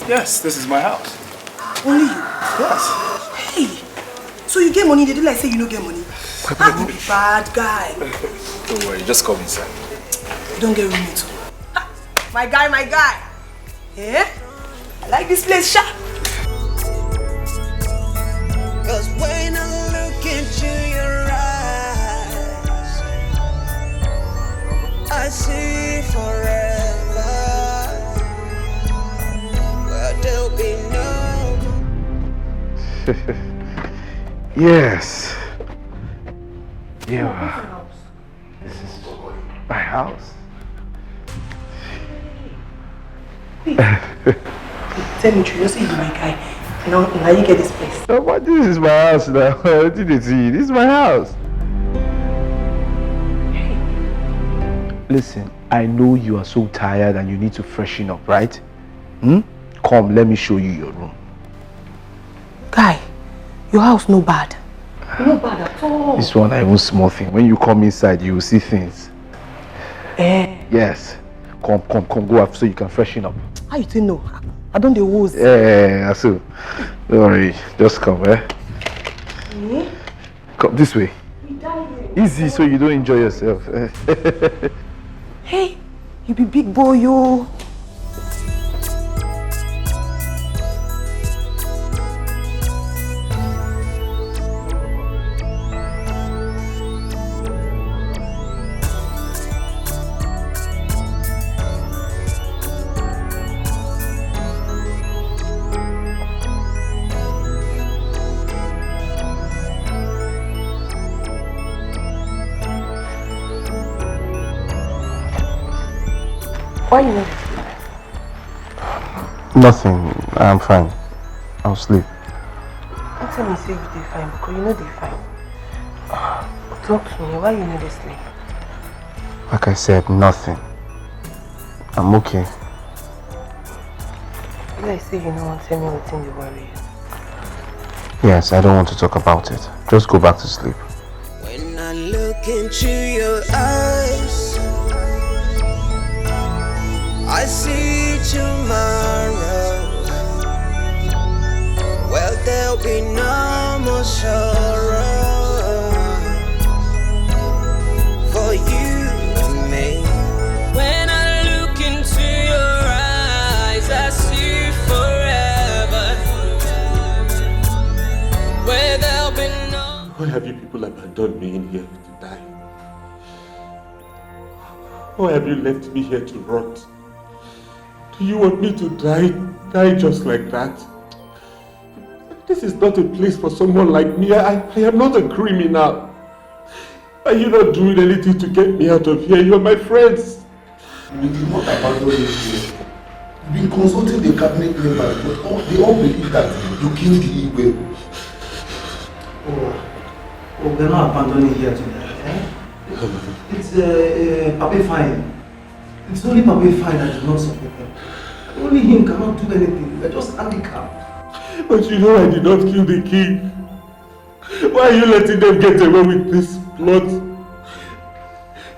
Yes, this is my house. Only you? Yes. Hey, so you get money, they do like say you don't get money. Ah, you be bad guy. Don't worry, just come inside. You don't get room too. My guy, my guy. Yeah? I like this place, sha. Cause when I look into your eyes, I see forever. Where there'll be no. Yes. Yeah. This is my house. Tell me true, you say you're my guy. Now you get this place. No, but this is my house now. This is my house. Listen, I know you are so tired and you need to freshen up, right? Come, let me show you your room. Guy, your house no bad. No bad at all. This one, even small thing. When you come inside, you will see things. Yes. Come, go up so you can freshen up. How you think no? I don't do woes. Yeah, so don't worry, just come, Come this way. Easy so you don't enjoy yourself. Hey, you be big boy, yo. Why you not sleep? Nothing, I'm fine. I'll sleep. Don't tell me say you dey fine because you know they fine. Talk to me, why you need to sleep? Like I said, nothing. I'm okay. Like say you don't want to tell me what's in the worry. Yes, I don't want to talk about it. Just go back to sleep. When I look into your eyes, I see tomorrow. Well, there'll be no more sorrow for you and me. When I look into your eyes, I see forever. Where there'll be no. Why have you people abandoned me in here to die? Why have you left me here to rot? Do you want me to die just like that? This is not a place for someone like me. I am not a criminal. Are you not doing anything to get me out of here? You're my friends. We did not abandon you here. We've been consulting the cabinet members, but they all believe that you killed the Igwe. Oh, we're not abandoning here today. It's Pape Fine. It's only Pape Fine that does not support them. Only him cannot do anything. We're just handicapped. But you know I did not kill the king. Why are you letting them get away with this plot?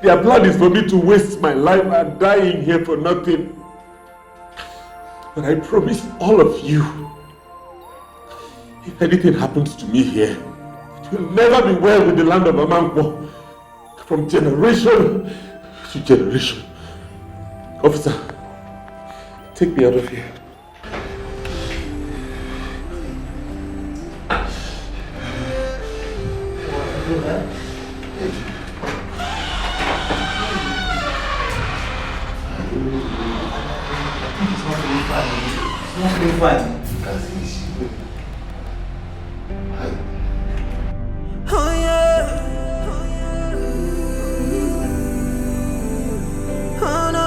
Their plan is for me to waste my life and die in here for nothing. But I promise all of you, if anything happens to me here, it will never be well with the land of Amankwo. From generation to generation. Officer, take me out of here. not feeling fine. Oh yeah. Oh no.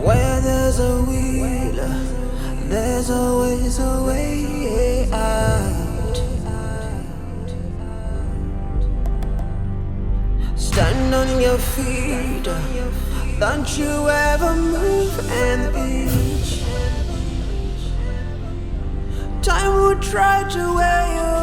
Where there's a will, there's always a way out. Stand on your feet, don't you ever move an inch. Time will try to wear you